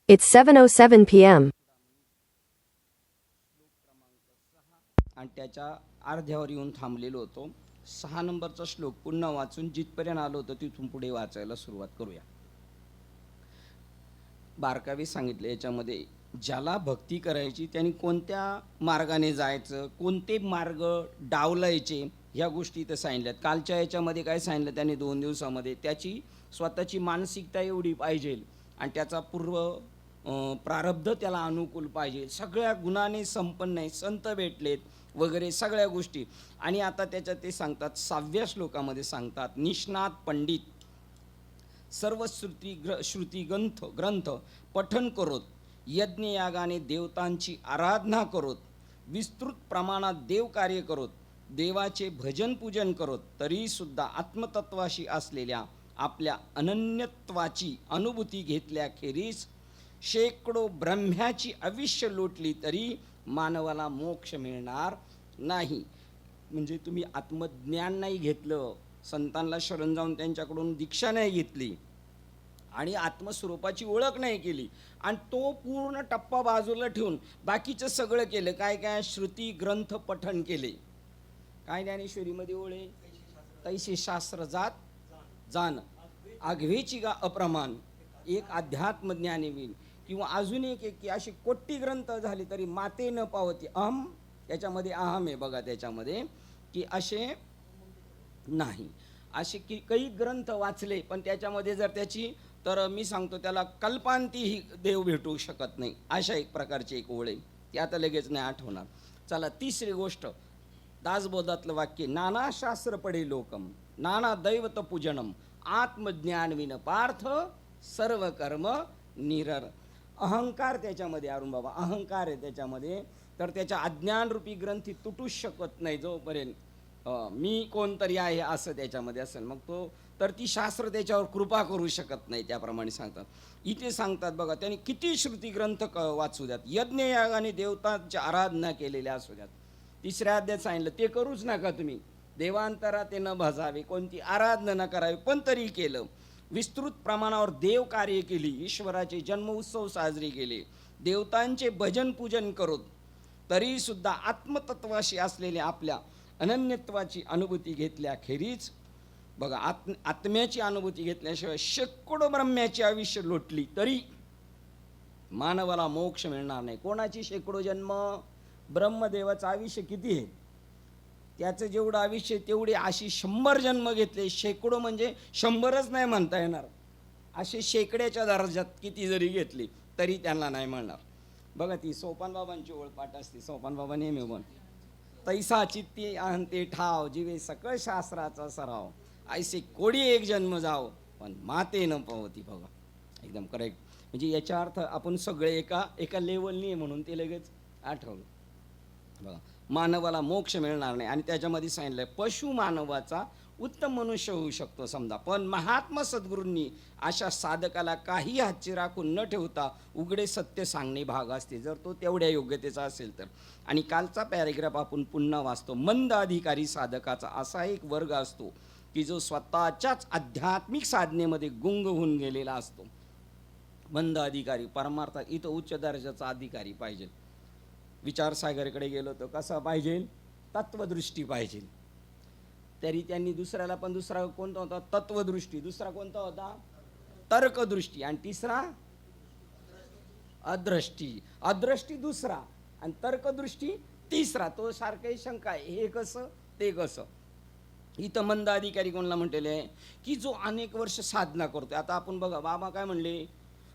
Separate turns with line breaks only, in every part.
It's 7:07 p.m.
आणि त्याच्या अर्ध्यावर येऊन थांबलेलो होतो. 6 नंबरचा श्लोक पुन्हा वाचून जिथपर्यंत आलो होतो तिथून पुढे वाचायला सुरुवात करूया. बारकावे सांगितले याच्यामध्ये. ज्याला भक्ती करायची त्यांनी कोणत्या मार्गाने जायचं, कोणते मार्ग डावलायचे, ह्या गोष्टी इथं सांगितल्यात. कालच्या याच्यामध्ये काय सांगितलं त्यांनी 2 दिवसामध्ये, त्याची स्वतःची मानसिकता एवढी पाहिजे आणि त्याचा प्रारब्ध त्याला अनुकूल पाहिजे, सगळ्या गुणाने संपन्न आहे, संत भेटलेत वगैरे सगळ्या गोष्टी. आणि आता त्याच्यात ते सांगतात 6व्या श्लोकामध्ये सांगतात, निष्णात पंडित सर्व श्रुती ग्रंथ पठन करोत, यज्ञ यागाने देवतांची आराधना करोत, विस्तृत प्रमाणात देव कार्य करोत, देवाचे भजन पूजन करोत, तरी सुद्धा आत्मतत्वाशी असलेल्या आपल्या अनन्यत्वाची अनुभूती घेतल्याखेरीज शेकडो ब्रह्म्याची आयुष्य लोटली तरी मानवाला मोक्ष मिळणार नाही. म्हणजे तुम्ही आत्मज्ञान नाही घेतलं, संतांना शरण जाऊन त्यांच्याकडून दीक्षा नाही घेतली आणि आत्मस्वरूपाची ओळख नाही केली आणि तो पूर्ण टप्पा बाजूला ठेवून बाकीचं सगळं केलं, काय काय श्रुती ग्रंथ पठण केले. काय ज्ञानेश्वरीमध्ये ओळे, तैसे शास्त्र जाण आघवेची गा अप्रमाण, एक अध्यात्म ज्ञानी होईल. किंवा अजून एक की अशी कोटी ग्रंथ झाले तरी माते न पावती अहम, याच्यामध्ये अहम आहे बघा त्याच्यामध्ये, की असे नाही. असे की काही ग्रंथ वाचले पण त्याच्यामध्ये जर त्याची, तर मी सांगतो त्याला कल्पांतीही देव भेटू शकत नाही, अशा एक प्रकारची एक ओळ आहे. ती आता लगेच नाही आठवणार. चला, तिसरी गोष्ट दासबोधातलं वाक्य, नाना शास्त्र पडे लोकम नाना दैवत पूजनम आत्मज्ञान विन पार्थ सर्व कर्म निरर. अहंकार त्याच्यामध्ये, अरुण बाबा अहंकार आहे त्याच्यामध्ये, तर त्याच्या अज्ञानरूपी ग्रंथी तुटूच शकत नाही जोपर्यंत मी कोणतरी आहे असं त्याच्यामध्ये असेल, मग तो तर ती शास्त्र त्याच्यावर कृपा करू शकत नाही. त्याप्रमाणे सांगतात इथे, सांगतात बघा, त्यांनी किती श्रुती ग्रंथ वाचू द्यात, यज्ञ यागाने देवतांची आराधना केलेल्या असू द्यात. 3ऱ्या अध्यायात सांगितलं ते करूच नका तुम्ही, देवांतरा ते न भजावे, कोणती आराधना न करावी, पण तरी केलं. विस्तृत प्रमाणावर देव कार्य केली, ईश्वराचे जन्म उत्सव साजरे केले, देवतांचे भजन पूजन करत, तरी सुद्धा आत्मतत्वाशी असलेल्या आपल्या अनन्यत्वाची अनुभूती घेतल्याखेरीज बघा, आत्म्याची अनुभूती घेतल्याशिवाय शेकडो ब्रह्म्याची आयुष्य लोटली तरी मानवाला मोक्ष मिळणार नाही. कोणाची शेकडो जन्म? ब्रह्मदेवाचं आयुष्य किती आहे, त्याचं जेवढं आयुष्य तेवढे अशी 100 जन्म घेतले. शेकडो म्हणजे 100च नाही म्हणता येणार, असे शेकड्याच्या दर्जात किती जरी घेतली तरी त्यांना नाही मिळणार. बघा, ती सोपान बाबांची ओळपाट असते. सोपान बाबा नेहमी म्हण, तैसा चित्ती आणते ठाव, जीवे सकळ शास्त्राचा सराव, ऐसे कोडी एक जन्म जाव पण माते न पावती. बघा, एकदम करेक्ट. म्हणजे याचा अर्थ आपण सगळे एका लेवलनी म्हणून ते लगेच आठवलं. बघा, मानवाला मोक्ष मिळणार नाही. आणि त्याच्यामध्ये सांगितलंय पशु मानवाचा उत्तम मनुष्य होऊ शकतो समजा, पण महात्मा सद्गुरूंनी अशा साधकाला काही हातची राखून न ठेवता उघडे सत्य सांगणे भाग असते, जर तो तेवढ्या योग्यतेचा असेल तर. आणि कालचा पॅरेग्राफ आपण पुन्हा वाचतो. मंद अधिकारी साधकाचा असा एक वर्ग असतो की जो स्वतःच्याच आध्यात्मिक साधनेमध्ये गुंग होऊन गेलेला असतो. मंद अधिकारी परमार्थात इथं उच्च दर्जाचा अधिकारी पाहिजे. विचारसागरकडे गेलो तर कसा पाहिजे? तत्वदृष्टी पाहिजे. तरी त्यांनी दुसऱ्याला पण, दुसरा कोणता होता? तत्वदृष्टी. दुसरा कोणता होता? तर्कदृष्टी. आणि तिसरा अदृष्टी. अदृष्टी दुसरा आणि तर्कदृष्टी तिसरा. तो सारखी शंका आहे, हे कसं ते कसं. इथं मंद अधिकारी कोणाला म्हटलेले आहे की जो अनेक वर्ष साधना करतोय. आता आपण बघा, बाबा काय म्हणले,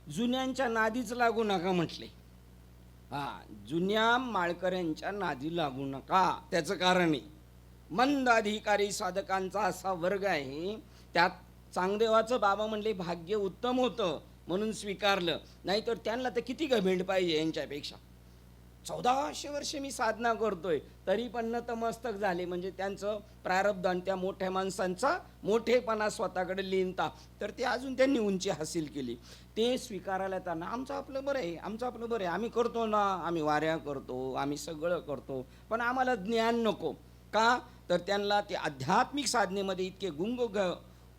जुन्यांच्या नादीच लागू नका म्हटले. जुन्या माळकऱ्यांच्या नादी लागू नका. त्याचं कारण आहे, मंद अधिकारी साधकांचा असा वर्ग आहे, त्यात चांगदेवाचं बाबा म्हणले भाग्य उत्तम होतं म्हणून स्वीकारलं, नाहीतर त्यांना तर किती घमेंड पाहिजे यांच्यापेक्षा. 1400 वर्ष मी साधना करतोय तरी पण नतमस्तक झाले. म्हणजे त्यांचं प्रारब्ध आणि त्या मोठ्या माणसांचा मोठेपणा स्वतःकडे लिहिता, तर ते अजून त्यांनी उंची हासिल केली. ते स्वीकारायला त्यांना आमचं आपलं बरं आहे, आमचं आपलं बरं आहे, आम्ही करतो ना, आम्ही वाऱ्या करतो, आम्ही सगळं करतो, पण आम्हाला ज्ञान नको. का? तर त्यांना ते आध्यात्मिक साधनेमध्ये इतके गुंग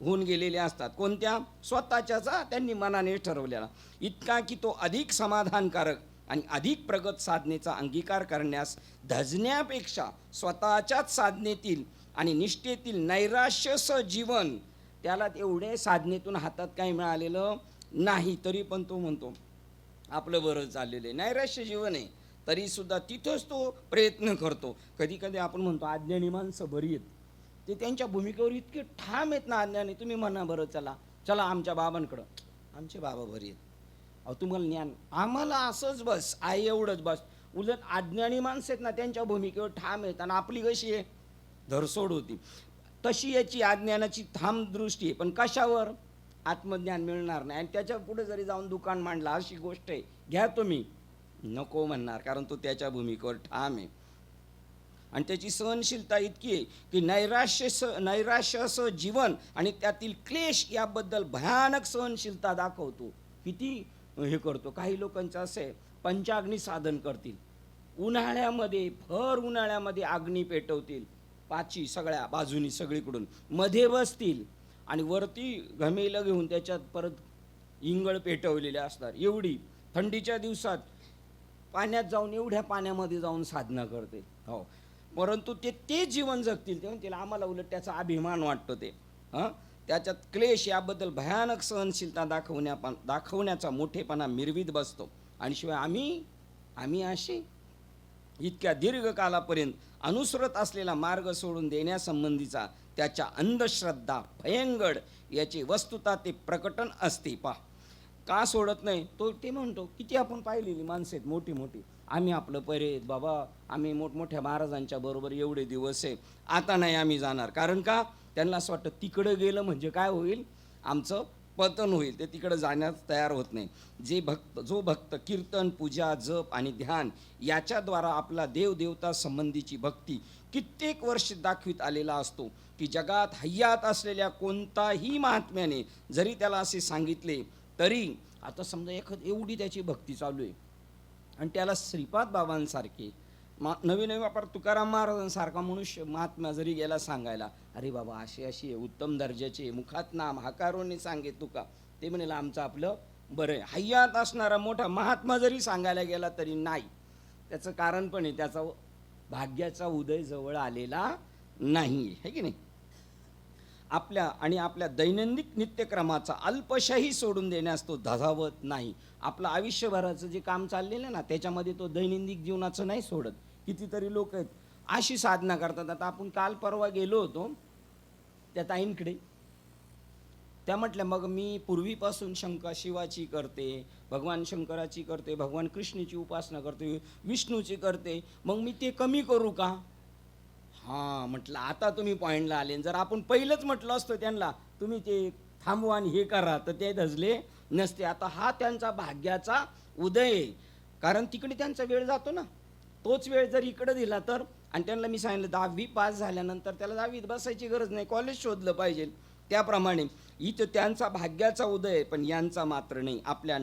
होऊन गेलेले असतात. कोणत्या? स्वतःच्याचा त्यांनी मनाने ठरवलेला, इतका की तो अधिक समाधानकारक आणि अधिक प्रगत साधनेचा अंगीकार करण्यास धजण्यापेक्षा स्वतःच्याच साधनेतील आणि निष्ठेतील नैराश्यस जीवन, त्याला एवढे साधनेतून हातात काही मिळालेलं नाही, तरी पण तो म्हणतो आपलं बरं चाललेलं आहे, नैराश्य जीवन आहे, तरीसुद्धा तिथंच तो प्रयत्न करतो. कधी कधी आपण म्हणतो अज्ञानी माणसं बरी आहेत, ते त्यांच्या भूमिकेवर इतके ठाम आहेत ना अज्ञानी. तुम्ही म्हणा बरं, चला चला आमच्या बाबांकडं, आमचे बाबा बरी आहेत. अहो तुम्हाला ज्ञान, आम्हाला असंच बस आहे, एवढंच बस. उलट अज्ञानी माणसं आहेत ना, त्यांच्या भूमिकेवर ठाम आहेत, आणि आपली कशी आहे, धरसोड होती. तशी याची अज्ञानाची ठाम दृष्टी आहे, पण कशावर? आत्मज्ञान मिळणार नाही. आणि त्याच्या पुढे जरी जाऊन दुकान मांडलं, अशी गोष्ट आहे, घ्या तुम्ही, नको म्हणणार, कारण तो त्याच्या भूमिकेवर ठाम आहे. आणि त्याची सहनशीलता इतकी आहे की नैराश्यसं जीवन आणि त्यातील क्लेश याबद्दल भयानक सहनशीलता दाखवतो. किती हे करतो. काही लोकांचं असं आहे, पंचाग्नी साधन करतील, उन्हाळ्यामध्ये भर उन्हाळ्यामध्ये अग्नी पेटवतील, पाची सगळ्या बाजूनी सगळीकडून, मध्ये बसतील आणि वरती घमेलं घेऊन त्याच्यात परत इंगळ पेटवलेले असतात. एवढी थंडीच्या दिवसात पाण्यात जाऊन, एवढ्या पाण्यामध्ये जाऊन साधना करते. हो, परंतु ते जीवन जगतील. ते म्हणतील आम्हाला उलट त्याचा अभिमान वाटतो. ते त्याच्यात क्लेश याबद्दल भयानक सहनशीलता दाखवण्याचा मोठेपणा मिरवीत बसतो. आणि शिवाय आम्ही असे इतक्या दीर्घकालापर्यंत अनुसरत असलेला मार्ग सोडून देण्यासंबंधीचा त्याच्या अंधश्रद्धा भयंगड याची वस्तुता ते प्रकटन असते. का सोडत नाही तो? ते म्हणतो किती आपण पाहिलेली माणसं आहेत मोठी मोठी, आम्ही आपलं परेत बाबा, आम्ही मोठमोठ्या महाराजांच्या बरोबर एवढे दिवस आहे, आता नाही आम्ही जाणार. कारण का? त्यांना असं वाटतं तिकडं गेलं म्हणजे काय होईल, आमचं पतन होईल. ते तिकडं जाण्यास तयार होत नाही. जो भक्त कीर्तन, पूजा, जप आणि ध्यान याच्याद्वारा आपला देवदेवता संबंधीची भक्ती कित्येक वर्ष दाखवित आलेला असतो, की जगात हय्यात असलेल्या कोणताही महात्म्याने जरी त्याला असे सांगितले तरी, आता समजा एवढी त्याची भक्ती चालू आहे आणि त्याला श्रीपाद बाबांसारखे नवीन वापर तुकाराम महाराजांसारखा मनुष्य महात्मा जरी गेला सांगायला, अरे बाबा अशी आहे, उत्तम दर्जाचे, मुखात नाम हकारोने सांगे तुका, ते म्हणेल आमचं आपलं बरं आहे. हय्यात असणारा मोठा महात्मा जरी सांगायला गेला तरी नाही. त्याचं कारण पण आहे, त्याचा भाग्याचा उदय जवळ आलेला नाही, है की नाही. आपल्या दैनंदिन नित्यक्रमाचा अल्पशाही सोडून देण्यास तो धजावत नाही. आपलं आयुष्यभराचं जे काम चाललेलं ना, त्याच्यामध्ये तो दैनंदिन जीवनाचं नाही सोडत. कितीतरी लोक आहेत अशी साधना करतात. आता आपण काल परवा गेलो होतो त्या ताईंकडे, त्या म्हटल्या मग मी पूर्वीपासून शिवाची करते, भगवान शंकराची करते, भगवान कृष्णाची उपासना करते, विष्णूची करते, मग मी ते कमी करू का? हां, म्हटलं आता तुम्ही पॉईंटला आले. जर आपण पहिलंच म्हटलं असतं त्यांना तुम्ही ते थांबवा आणि हे करा, तर ते धजले नसते. आता हा त्यांचा भाग्याचा उदय, कारण तिकडे त्यांचा वेळ जातो ना, तोच वेळ जर इकडे दिला तर. आणि त्यांना मी सांगितलं 10वी पास झाल्यानंतर त्याला 10वीत बसायची गरज नाही, कॉलेज शोधलं पाहिजे. त्याप्रमाणे इथं त्यांचा भाग्याचा उदय, पण यांचा मात्र नाही. आपल्या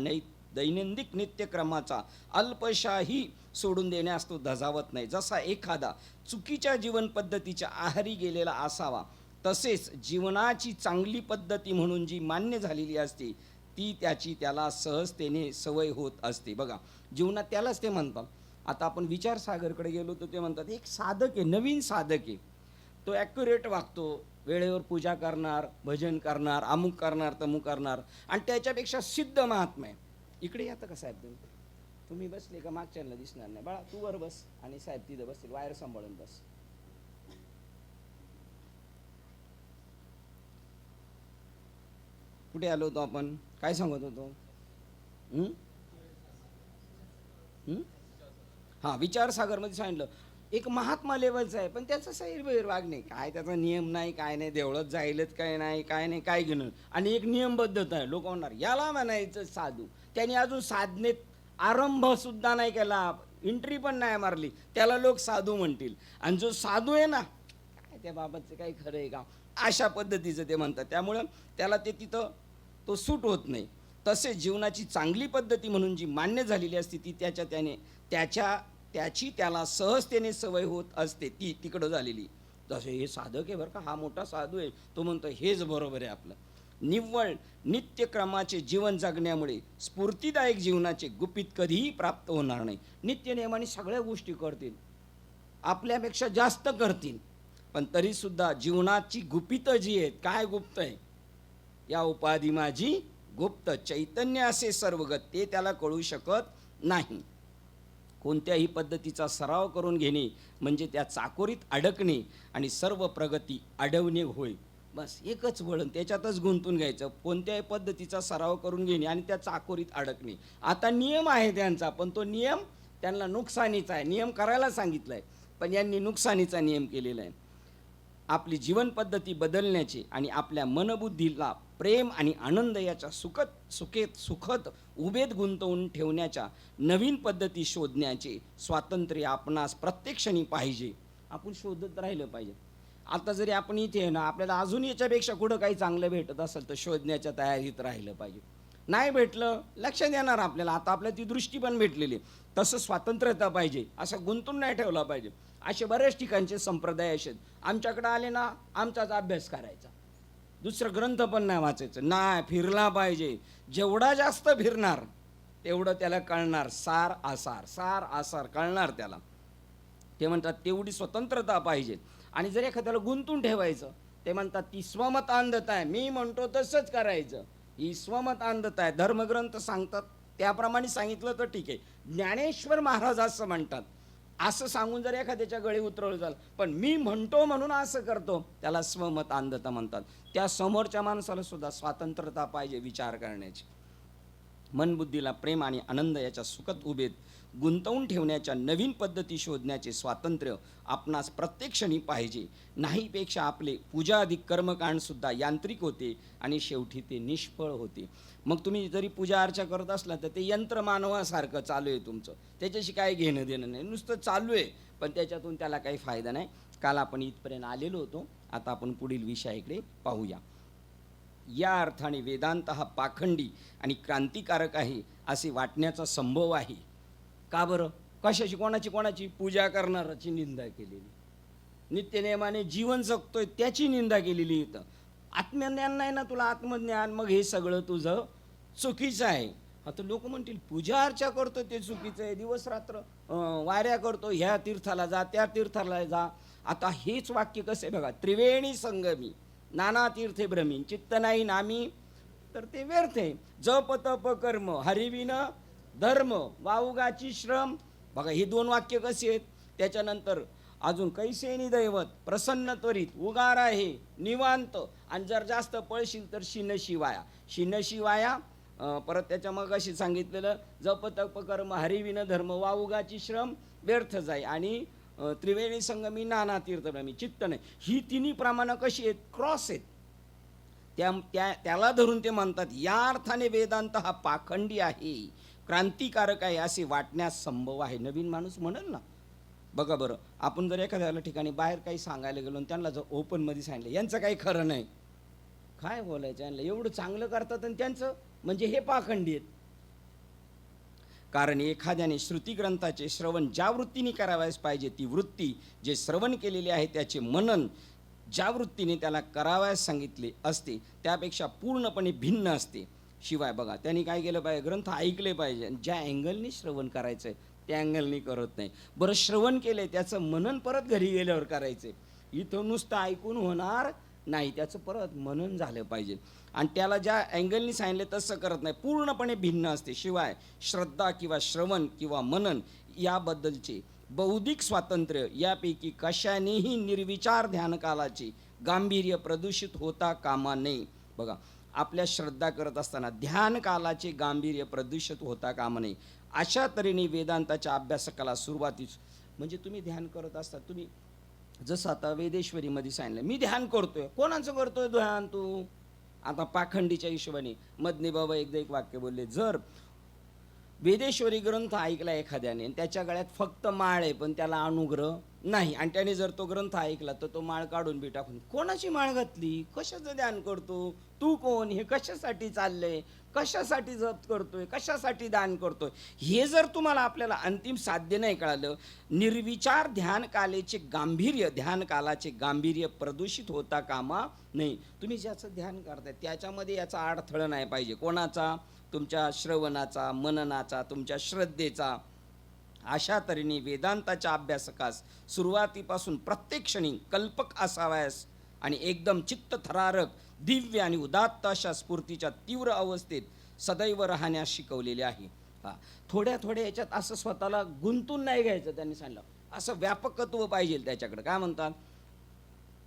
दैनंदिन नित्यक्रमाचा अल्पशाही सोडून देण्यास तो धजावत नाही. जसा एखादा चुकीच्या जीवन पद्धतीच्या आहारी गेलेला असावा, तसेच जीवनाची चांगली पद्धती म्हणून जी मान्य झालेली असते ती त्याला सहजतेने सवय होत असते. बघा, जीवनात त्यालाच ते म्हणतात. आता आपण विचारसागरकडे गेलो तर ते म्हणतात एक साधक आहे, नवीन साधक आहे, तो ॲक्युरेट वागतो, वेळेवर पूजा करणार, भजन करणार, अमुक करणार, तमुक करणार, आणि त्याच्यापेक्षा सिद्ध महात्मा आहे. इकडे येतं का साहेब? तुम्ही बसले का मागच्याला दिसणार नाही. बाळा तू वर बस आणि साहेब तिथं बसतील, वायर सांभाळून बस. कुठे आलो होतो आपण? काय सांगत होतो? हां, विचारसागरमध्ये सांगितलं एक महात्मा लेवलचा आहे, पण त्याचं सैरभैर वागणे काय, त्याचा नियम नाही, काय नाही, देवळात जायलच काय नाही, काय घेणं. आणि एक नियमबद्धता आहे. लोक म्हणणार याला म्हणायचं साधू, त्याने अजून साधनेत आरंभ सुद्धा नाही केला, एंट्री पण नाही मारली, त्याला लोक साधू म्हणतील. आणि जो साधू आहे ना, काय त्या बाबाचं काही खरं आहे का, अशा पद्धतीचं ते म्हणतात. त्यामुळं त्याला ते तिथं तो सूट होत नाही. तसेच जीवनाची चांगली पद्धती म्हणून जी मान्य झालेली असते ती त्याची त्याला सहजतेने सवय होत असते, ती तिकडं झालेली. जसं हे साधक आहे बरं का, हा मोठा साधू आहे, तो म्हणतो हेच बरोबर आहे आपलं. निव्वळ नित्यक्रमाचे जीवन जगण्यामुळे स्फूर्तिदायक जीवनाचे गुपित कधीही प्राप्त होणार नाही. नित्यनियमाने सगळ्या गोष्टी करतील, आपल्यापेक्षा जास्त करतील, पण तरीसुद्धा जीवनाची गुपितं जी आहेत, काय गुप्त आहे, या उपाधी माझी गुप्त, चैतन्य असे सर्वगत, ते त्याला कळू शकत नाही. कोणत्याही पद्धतीचा सराव करून घेणे म्हणजे त्या चाकोरीत अडकणे आणि सर्व प्रगती अडवणे होय. बस एकच वळण, त्याच्यातच गुंतून घ्यायचं. कोणत्याही पद्धतीचा सराव करून घेणे आणि त्या चाकोरीत अडकणे. आता नियम आहे त्यांचा, पण तो नियम त्यांना नुकसानीचा आहे. नियम करायला सांगितलं आहे, पण यांनी नुकसानीचा नियम केलेला आहे. आपली जीवनपद्धती बदलण्याचे आणि आपल्या मनबुद्धीला प्रेम आणि आनंद याच्या सुखद उभेत गुंतवून ठेवण्याच्या नवीन पद्धती शोधण्याचे स्वातंत्र्य आपणास प्रत्येक क्षणी पाहिजे. आपण शोधत राहिलं पाहिजे. आता जरी आपण इथे आहे ना, आपल्याला अजून याच्यापेक्षा कुठं काही चांगलं भेटत असेल तर शोधण्याच्या तयारीत राहिलं पाहिजे. नाही भेटलं लक्षात येणार आपल्याला, आता आपल्याला ती दृष्टी पण भेटलेली, तसं स्वातंत्र्यता पाहिजे, असं गुंतून नाही ठेवला पाहिजे. असे बऱ्याच ठिकाणचे संप्रदाय असे आमच्याकडे आले ना, आमचाच अभ्यास करायचा, दुसरं ग्रंथ पण नाही वाचायचं. नाही, फिरला पाहिजे. जेवढा जास्त फिरणार तेवढं त्याला कळणार, सार आसार कळणार त्याला. ते म्हणतात तेवढी स्वतंत्रता पाहिजे. आणि जर एखाद्याला गुंतून ठेवायचं, ते म्हणतात ती स्वमत अंधता आहे, मी म्हणतो तसंच करायचं, ही स्वमत अंधता आहे. धर्मग्रंथ सांगतात त्याप्रमाणे सांगितलं तर ठीक आहे. ज्ञानेश्वर महाराज असं म्हणतात, असं सांगून जर एखाद्याच्या गळी उतरवलं झालं, पण मी म्हणतो म्हणून असं करतो, त्याला स्वमत अंधता म्हणतात. त्या समोरच्या माणसाला सुद्धा स्वातंत्र्यता पाहिजे विचार करण्याची. मनबुद्धीला प्रेम आणि आनंद याच्या सुखद उभेत गुंतवून ठेवण्याच्या नवीन पद्धती शोधण्याचे स्वातंत्र्य आपणास प्रत्येक क्षणी पाहिजे. नाहीपेक्षा आपले पूजाधिक कर्मकांडसुद्धा यांत्रिक होते आणि शेवटी ते निष्फळ होते. मग तुम्ही जरी पूजा अर्चा करत असला तर ते यंत्र मानवासारखं चालू आहे तुमचं, त्याच्याशी काही घेणं देणं नाही, नुसतं चालू आहे, पण त्याच्यातून त्याला काही फायदा नाही. काल आपण इथपर्यंत आलेलो होतो, आता आपण पुढील विषयाकडे पाहूया. या अर्थाने वेदांत हा पाखंडी आणि क्रांतिकारक आहे असे वाटण्याचा संभव आहे. का बरं? कशाची? कोणाची? पूजा करणाराची निंदा केलेली, नित्यनेमाने जीवन जगतोय त्याची निंदा केलेली. इथं आत्मज्ञान नाही ना तुला, आत्मज्ञान, मग हे सगळं तुझं चुकीचं आहे. आता लोक म्हणतील पूजा अर्चा करतो ते चुकीचं आहे, दिवस रात्र वाऱ्या करतो, ह्या तीर्थाला जा त्या तीर्थाला जा. आता हेच वाक्य कसं आहे बघा, त्रिवेणी संगमी नाना तीर्थे भ्रमी चित्त नाही नामी तर ते व्यर्थ आहे. जप तप कर्म हरिविन धर्म वाऊगाची श्रम. बघा ही दोन वाक्य कशी आहेत. त्याच्यानंतर अजून कैसेनी दैवत प्रसन्न त्वरित उगार आहे निवांत, आणि जर जास्त पळशील तर शिनशिवाया. परत त्याच्या मग अशी सांगितलेलं जप तप कर्म हरिविन धर्म वाऊगाची श्रम व्यर्थ जाय, आणि त्रिवेणी संगमी नाना तीर्थभ्रमी चित्त नाही. ही तिन्ही प्रमाणं कशी आहेत? क्रॉस आहेत. त्याला धरून ते म्हणतात या अर्थाने वेदांत हा पाखंडी आहे, क्रांतिकारक आहे असे वाटण्यास संभव आहे. नवीन माणूस म्हणेल ना, बघा बरं, आपण जर एखाद्या ठिकाणी बाहेर काही सांगायला गेलो आणि त्यांना जर ओपनमध्ये सांगितलं यांचं काही खरं नाही, काय बोलायचं यांना, एवढं चांगलं करतात आणि त्यांचं म्हणजे हे पाखंडी आहेत. कारण एखाद्याने श्रुतिग्रंथाचे श्रवण ज्या वृत्तीने करावयास पाहिजे ती वृत्ती, जे श्रवण केलेले आहे त्याचे मनन ज्या वृत्तीने त्याला करावयास सांगितले असते त्यापेक्षा पूर्णपणे भिन्न असते. शिवाय बघा त्यांनी काय केलं पाहिजे, ग्रंथ ऐकले पाहिजे, ज्या अँगलनी श्रवण करायचं आहे त्या अँगलनी करत नाही. बरं श्रवण केले त्याचं मनन परत घरी गेल्यावर करायचं, इथं नुसतं ऐकून होणार नाही, त्याचं परत मनन झालं पाहिजे. आणि त्याला ज्या अँगलनी सांगितले तसं करत नाही, पूर्णपणे भिन्न असते. शिवाय श्रद्धा किंवा श्रवण किंवा मनन याबद्दलचे बौद्धिक स्वातंत्र्य यापैकी कशानेही निर्विचार ध्यानकालाचे गांभीर्य प्रदूषित होता कामा नये. बघा आपल्या श्रद्धा करत असताना ध्यानकालाचे गांभीर्य प्रदूषित होता कामा नये. अशा तऱ्हेने वेदांताच्या अभ्यासकाला सुरुवातीस, म्हणजे तुम्ही ध्यान करत असता, तुम्ही जसं आता वेदेश्वरीमध्ये सांगितलं मी ध्यान करतोय, कोणाचं करतोय ध्यान तू? आता पाखंडीच्या हिशोबाने मदनी बाबा एकदा एक वाक्य बोलले, जर वेदेश्वरी ग्रंथ ऐकला एखाद्याने आणि त्याच्या गळ्यात फक्त माळ आहे पण त्याला अनुग्रह नाही, आणि त्याने जर तो ग्रंथ ऐकला तर तो माळ काढून बी टाकून, कोणाची माळ घातली, कशाचं ध्यान करतो तू, कोण, हे कशासाठी चाललंय, कशासाठी जप करतोय, कशासाठी दान करतोय, हे जर तुम्हाला आपल्याला अंतिम साध्य नाही कळालं, निर्विचार ध्यान कालाचे गांभीर्य प्रदूषित होता कामा नाही. तुम्ही ज्याचं ध्यान करताय त्याच्यामध्ये याचा अडथळा नाही पाहिजे. कोणाचा? तुमच्या श्रवणाचा, मननाचा, तुमच्या श्रद्धेचा. अशा तऱ्हेने वेदांताच्या अभ्यासकास सुरुवातीपासून प्रत्येक क्षणी कल्पक असावयास आणि एकदम चित्त थरारक, दिव्य आणि उदात्त अशा स्फूर्तीच्या तीव्र अवस्थेत सदैव राहण्यास शिकवलेले आहे. थोड्या थोड्या याच्यात असं स्वतःला गुंतून नाही घ्यायचं. त्यांनी सांगितलं असं व्यापकत्व पाहिजे त्याच्याकडे. काय म्हणतात?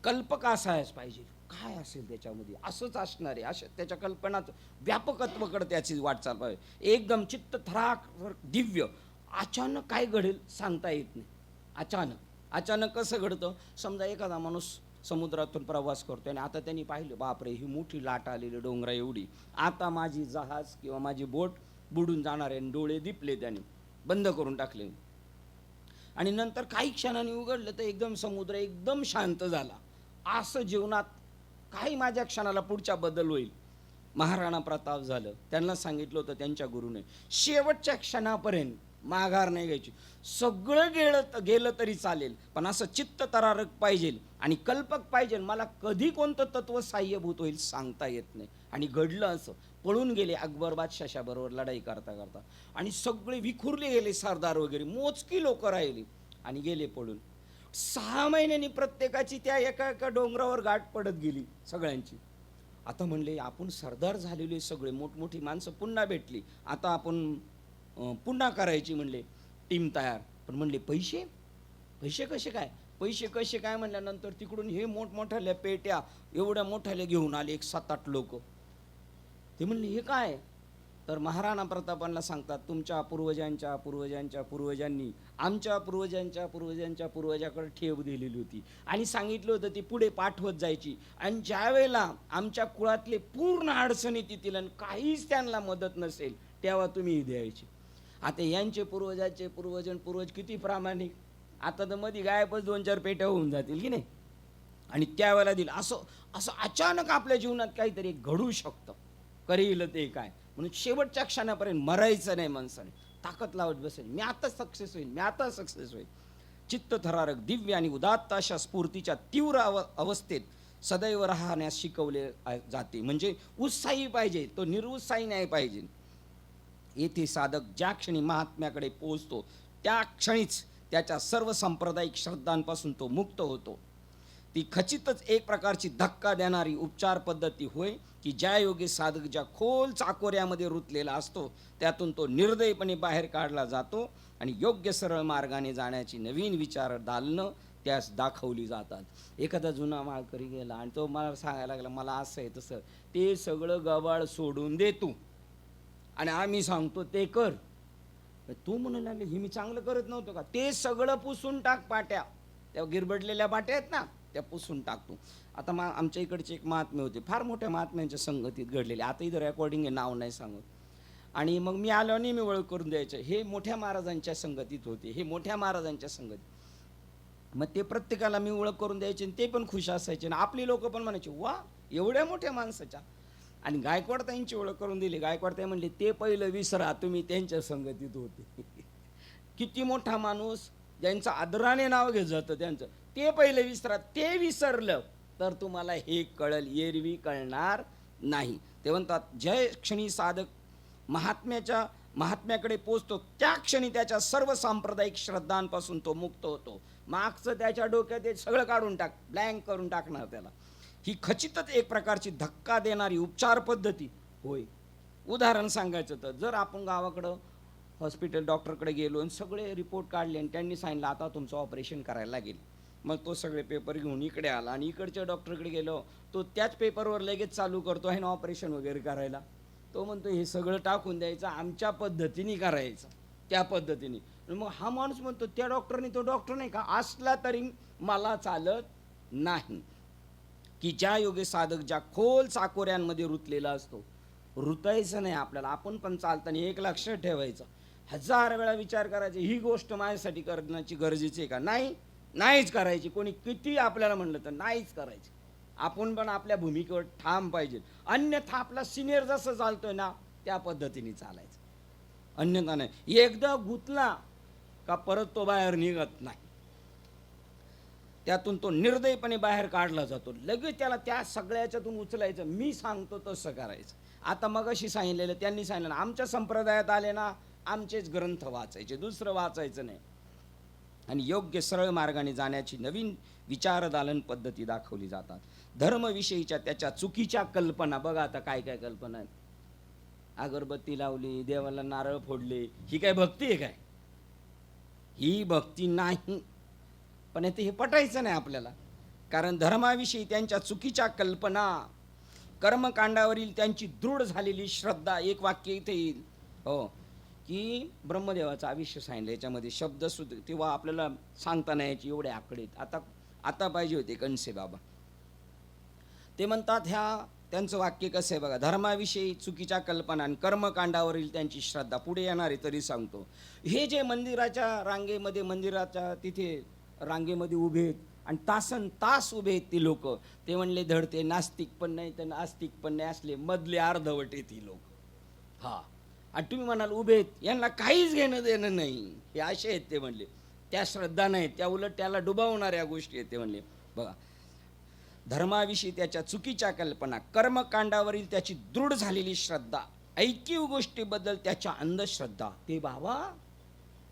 कल्पक असायच पाहिजे. काय असेल त्याच्यामध्ये असंच असणार आहे, अशा त्याच्या कल्पनाच व्यापकत्वाकडे त्याची वाटचाल पाहिजे. एकदम चित्त थराक दिव्य. अचानक काय घडेल सांगता येत नाही. अचानक कसं घडतं? समजा एखादा माणूस समुद्रातून प्रवास करतो आणि आता त्यांनी पाहिलं, बापरे ही मोठी लाट आलेली डोंगरा एवढी, आता माझी जहाज किंवा माझी बोट बुडून जाणार आहे. डोळे दिपले, त्याने बंद करून टाकले. आणि नंतर काही क्षणांनी उघडलं तर एकदम समुद्र एकदम शांत झाला. असं जीवनात काही माझ्या क्षणाला पुढच्या बदल होईल. महाराणा प्रताप झालं, त्यांना सांगितलं होतं त्यांच्या गुरुने, शेवटच्या क्षणापर्यंत माघार नाही घ्यायची. सगळं गेलं तरी चालेल, पण असं चित्त तरारक पाहिजे आणि कल्पक पाहिजे. मला कधी कोणतं तत्व साह्यभूत होईल सांगता येत नाही. आणि घडलं असं. पळून गेले अकबर बादशाहाबरोबर लढाई करता करता, आणि सगळे विखुरले गेले. सरदार वगैरे मोजकी लोक राहिली आणि गेले पळून. 6 महिन्यांनी प्रत्येकाची त्या एका डोंगरावर गाठ पडत गेली सगळ्यांची. आता म्हणले आपण सरदार झालेले सगळे मोठमोठी माणसं पुन्हा भेटली, आता आपण पुन्हा करायची म्हणले टीम तयार. पण म्हणले पैसे कसे काय म्हणल्यानंतर तिकडून हे मोठमोठ्याल्या पेट्या एवढ्या मोठ्याल्या घेऊन आले 7-8 लोक. ते म्हणले हे काय? तर महाराणा प्रतापांना सांगतात, तुमच्या पूर्वजांच्या पूर्वजांनी आमच्या पूर्वजांच्या पूर्वजाकडे ठेव दिलेली होती आणि सांगितलं होतं ती पुढे पाठवत जायची. आणि ज्या वेळेला आमच्या कुळातले पूर्ण अडचणीत येतील आणि काहीच त्यांना मदत नसेल तेव्हा तुम्ही ही द्यायची. आता यांचे पूर्वज किती प्रामाणिक. आता तर मध्ये गायबच 2-4 पेट्या होऊन जातील की नाही. आणि त्यावेळेला दिलं. असं अचानक आपल्या जीवनात काहीतरी घडू शकतं. करेल ते काय म्हणून शेवटच्या क्षणापर्यंत मरायचं नाही माणसाने. ताकद लावत बसेल, मी आता सक्सेस होईल. चित्त थरारक, दिव्य आणि उदात्त अशा स्फूर्तीच्या तीव्र अवस्थेत सदैव राहण्यास शिकवले जाते. म्हणजे उत्साही पाहिजे, तो निरुत्साही नाही पाहिजे. येथे साधक ज्या क्षणी महात्म्याकडे पोहोचतो त्या क्षणीच त्याच्या सर्व सांप्रदायिक श्रद्धांपासून तो मुक्त होतो. ती खचितच एक प्रकारची धक्का देणारी उपचार पद्धती होय की ज्या योगे साधक ज्या खोल चाकोऱ्यामध्ये रुतलेला असतो त्यातून तो निर्दयपणे बाहेर काढला जातो आणि योग्य सरळ मार्गाने जाण्याची नवीन विचार दालनं त्यास दाखवली जातात. एखादा जुना माळकरी गेला आणि तो मला सांगायला लागला मला असं आहे तसं, ते सगळं गबाळ सोडून दे तू आणि आम्ही सांगतो ते कर. तू म्हणू लागले हे मी चांगलं करत नव्हतं का? ते सगळं पुसून टाक. पाट्या त्या गिरबडलेल्या पाट्या आहेत ना त्या पुसून टाकतो. आता आमच्या इकडचे एक महात्मे होते, फार मोठ्या महात्म्यांच्या संगतीत घडलेले. आता इथं रेकॉर्डिंग आहे, नाव नाही सांगत. आणि मग मी आलो आणि मी ओळख करून द्यायचं, हे मोठ्या महाराजांच्या संगतीत होते, हे मोठ्या महाराजांच्या संगतीत. मग ते प्रत्येकाला मी ओळख करून द्यायचे आणि ते पण खुश असायचे आणि आपली लोक पण म्हणायचे वा एवढ्या मोठ्या माणसाच्या. आणि गायकवाड ताईंची ओळख करून दिली. गायकवाड ताई म्हणले ते पहिलं विसरा, तुम्ही त्यांच्या संगतीत होते. किती मोठा माणूस ज्यांचं आदराने नाव घेत जातं त्यांचं ते पहिलं विसरा. ते विसरलं तर तुम्हाला हे कळल, एरवी कळणार नाही. ते म्हणतात ज्या क्षणी साधक महात्म्याकडे पोचतो त्या क्षणी त्याच्या सर्व सांप्रदायिक श्रद्धांपासून तो मुक्त होतो. मागचं त्याच्या डोक्यात ते सगळं काढून ब्लँक करून टाकणार त्याला. ही खचितच एक प्रकारची धक्का देणारी उपचार पद्धती होय. उदाहरण सांगायचं तर जर आपण गावाकडं हॉस्पिटल डॉक्टरकडे गेलो आणि सगळे रिपोर्ट काढले आणि त्यांनी सांगितलं आता तुमचं ऑपरेशन करायला लागेल, मग तो सगळे पेपर घेऊन इकडे आला आणि इकडच्या डॉक्टरकडे गेलो, तो त्याच पेपरवर लगेच चालू करतो आहे ना ऑपरेशन वगैरे करायला. तो म्हणतो हे सगळं टाकून द्यायचं, आमच्या पद्धतीने करायचं, त्या पद्धतीने. मग हा माणूस म्हणतो त्या डॉक्टरने, तो डॉक्टर नाही का असला तरी मला चालत नाही. की ज्या योगे साधक ज्या खोल चाकोऱ्यांमध्ये रुतलेला असतो, रुतायचं नाही आपल्याला. आपण पण चालताना एक लक्ष ठेवायचं, 1000 वेळा विचार करायचे ही गोष्ट माझ्यासाठी करण्याची गरजेची आहे का? नाहीच करायची. कोणी किती आपल्याला म्हणलं तर नाहीच करायची. आपण पण आपल्या भूमिकेवर ठाम पाहिजे. अन्यथा आपला सिनियर जसं चालतोय ना त्या पद्धतीने चालायचं, अन्यथा नाही. एकदा गुंतला का परत तो बाहेर निघत नाही. त्यातून तो निर्दयपणे बाहेर काढला जातो. लगेच त्याला त्या सगळ्याच्यातून उचलायचं, मी सांगतो तसं करायचं. आता मगाशी सांगितलेलं, त्यांनी सांगितलं, आमच्या संप्रदायात आले ना आमचेच ग्रंथ वाचायचे, दुसरं वाचायचं नाही. आणि योग्य सरळ मार्गाने जाण्याची नवीन विचारदालन पद्धती दाखवली जातात. धर्मविषयीच्या त्याच्या चुकीच्या कल्पना, बघा आता काय काय कल्पना आहेत. अगरबत्ती लावली, देवाला नारळ फोडले, ही काय भक्ती आहे काय? ही भक्ती नाही. पण ते हे पटायचं नाही आपल्याला, कारण धर्माविषयी त्यांच्या चुकीच्या कल्पना, कर्मकांडावरील त्यांची दृढ झालेली श्रद्धा. एक वाक्य इथे येईल, हो, की ब्रह्मदेवाचं आयुष्य सांगितलं, याच्यामध्ये शब्द सुद्धा तेव्हा आपल्याला सांगता नाही याची, एवढे आकडे आता पाहिजे होते कणसे बाबा. ते म्हणतात, त्यांचं वाक्य कसं आहे बघा, धर्माविषयी चुकीच्या कल्पना आणि कर्मकांडावरील त्यांची श्रद्धा. पुढे येणार आहे तरी सांगतो. हे जे मंदिराच्या रांगेमध्ये, मंदिराच्या तिथे रांगेमध्ये उभे आहेत आणि तासन तास उभे आहेत ती लोक, ते म्हणले धड ते नास्तिक पण नाही तर नास्तिक पण नाही, असले मधले अर्धवट आहेत ती लोक. हा, आणि तुम्ही म्हणाल उभे आहेत, यांना काहीच घेणं देणं नाही, हे असे आहेत. ते म्हणले त्या श्रद्धा नाहीत, त्या उलट त्याला डुबावणाऱ्या गोष्टी आहेत. ते म्हणले बघा, धर्माविषयी त्याच्या चुकीच्या कल्पना, कर्मकांडावरील त्याची दृढ झालेली श्रद्धा, ऐकीव गोष्टीबद्दल त्याच्या अंधश्रद्धा. ते बाबा,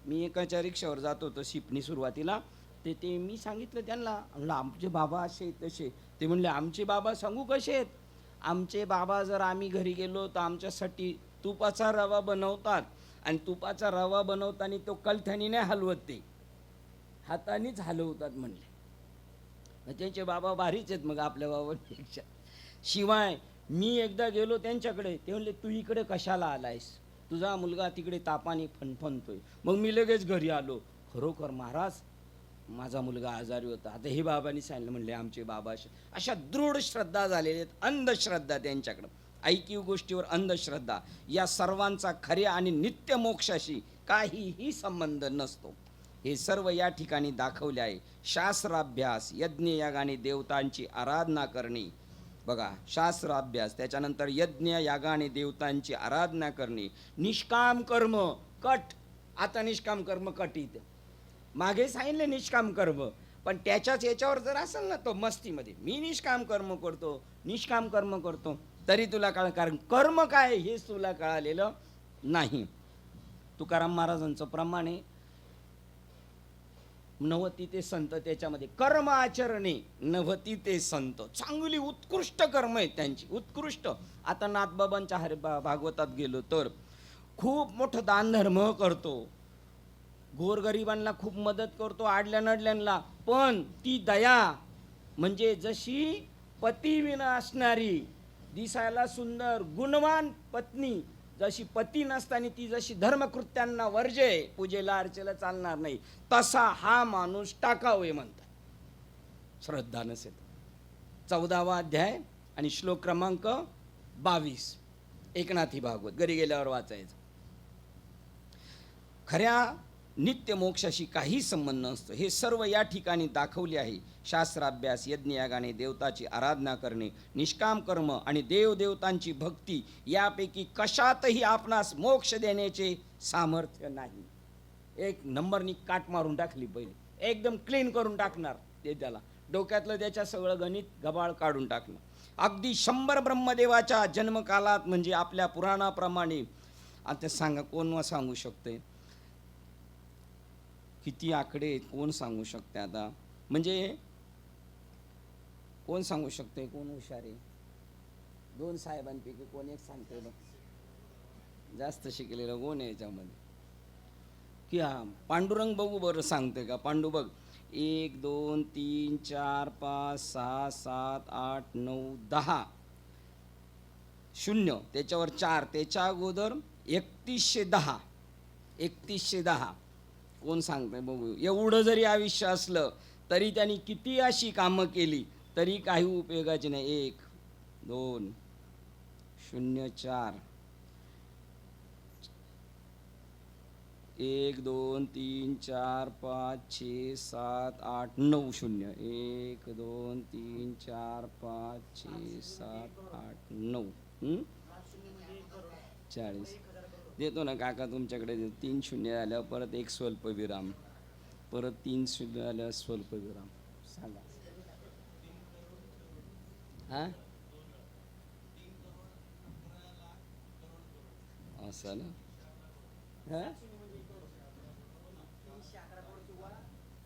मी एकाच्या रिक्षावर जात होतो शिपणी सुरुवातीला, ते मी सांगितलं त्यांना, म्हणलं आमचे बाबा असे तसे. ते म्हणले आमचे बाबा सांगू कसे आहेत? आमचे बाबा जर आम्ही घरी गेलो तर आमच्यासाठी तुपाचा रवा बनवतात, आणि तुपाचा रवा बनवताना तो कलथानी नाही हलवत, ते हातानेच हलवतात म्हणले. त्यांचे बाबा भारीच आहेत मग आपल्या बाबांपेक्षा. शिवाय मी एकदा गेलो त्यांच्याकडे, ते म्हणले तू इकडे कशाला आलायस, तुझा मुलगा तिकडे तापाने फणफणतोय. मग मी लगेच घरी आलो, खरोखर महाराज माझा मुलगा आजारी होता. आता हे बाबांनी सांगितलं, म्हणले आमचे बाबा अशा दृढ श्रद्धा झालेल्या आहेत, अंधश्रद्धा त्यांच्याकडं, ऐकीव गोष्टीवर अंधश्रद्धा. या सर्वांचा खऱ्या आणि नित्य मोक्षाशी काहीही संबंध नसतो. हे सर्व या ठिकाणी दाखवले आहे. शास्त्राभ्यास, यज्ञयागाने देवतांची आराधना करणे, बघा शास्त्राभ्यास, त्याच्यानंतर यज्ञ यागाने देवतांची आराधना करणे, निष्काम कर्म कट. आता निष्काम कर्म कट, इथं मागे सांगितले निष्काम कर्म, पण त्याच्याच याच्यावर जर असेल ना तो मस्तीमध्ये, मी निष्काम कर्म करतो, निष्काम कर्म करतो, तरी तुला कळ, कारण कर्म काय हेच तुला कळालेलं नाही. तुकाराम महाराजांचं प्रमाण आहे, 90 ते संत, त्याच्यामध्ये कर्म आचरणे 90 ते संत, चांगली उत्कृष्ट कर्म आहेत त्यांची, उत्कृष्ट. आता नाथबाबांच्या भागवतात गेलो तर खूप मोठं दानधर्म करतो, गोरगरिबांना खूप मदत करतो, आडल्या नडल्यांना. पण ती दया म्हणजे जशी पतिविना असणारी, दिसायला सुंदर गुणवान पत्नी, जशी पती नसताना ती जशी धर्मकृत्यांना वर्जे, पूजेला अर्चेला चालणार नाही, तसा हा माणूस टाकावे म्हणतात, श्रद्धा नसेल. 14वा अध्याय आणि श्लोक क्रमांक 22, एकनाथी भागवत, घरी गेल्यावर वाचायचं. खऱ्या नित्य मोक्षाशी काही संबंध नसतो. हे सर्व या ठिकाणी दाखवले आहे. शास्त्राभ्यास, यज्ञयागाने देवताची आराधना करणे, निष्काम कर्म आणि देवदेवतांची भक्ती, यापैकी कशातही आपणास मोक्ष देण्याचे सामर्थ्य नाही. एक नंबरनी काट मारून टाकली, पहिले एकदम क्लीन करून टाकणार ते, त्याला डोक्यातलं त्याच्या सगळं गणित गबाळ काढून टाकणं. अगदी 100 ब्रह्मदेवाच्या जन्मकालात, म्हणजे आपल्या पुराणाप्रमाणे. आता सांगा, कोण सांगू शकते किती आकडे, कोण सांगू शकते? आता म्हणजे कोण सांगू शकते, कोण हुशार आहे? 2 साहेबांपैकी कोण एक सांगते बघ, जास्त शिकलेलं कोण आहे याच्यामध्ये? की हा पांडुरंग बघू बरं, सांगते का? पांडू बघ, 1 2 3 4 5 6 7 8 9 10, 0 त्याच्यावर 4, त्याच्या अगोदर 3110, 3110. कोण सांगते बघू? एवढं जरी आयुष्य असलं तरी त्यांनी किती अशी कामं केली तरी काही उपयोगाची नाही. 1 2 0 4, 1 2 3 4 5 6 7 8 9 0, 1 2 3 4 5 6 7 8 9. 40 देतो ना काका, तुमच्याकडे 3 शून्य आल्यावर परत एक स्वल्पविराम, परत 3 शून्य आल्यावर स्वल्पविराम. सांगा हा असं ना. हा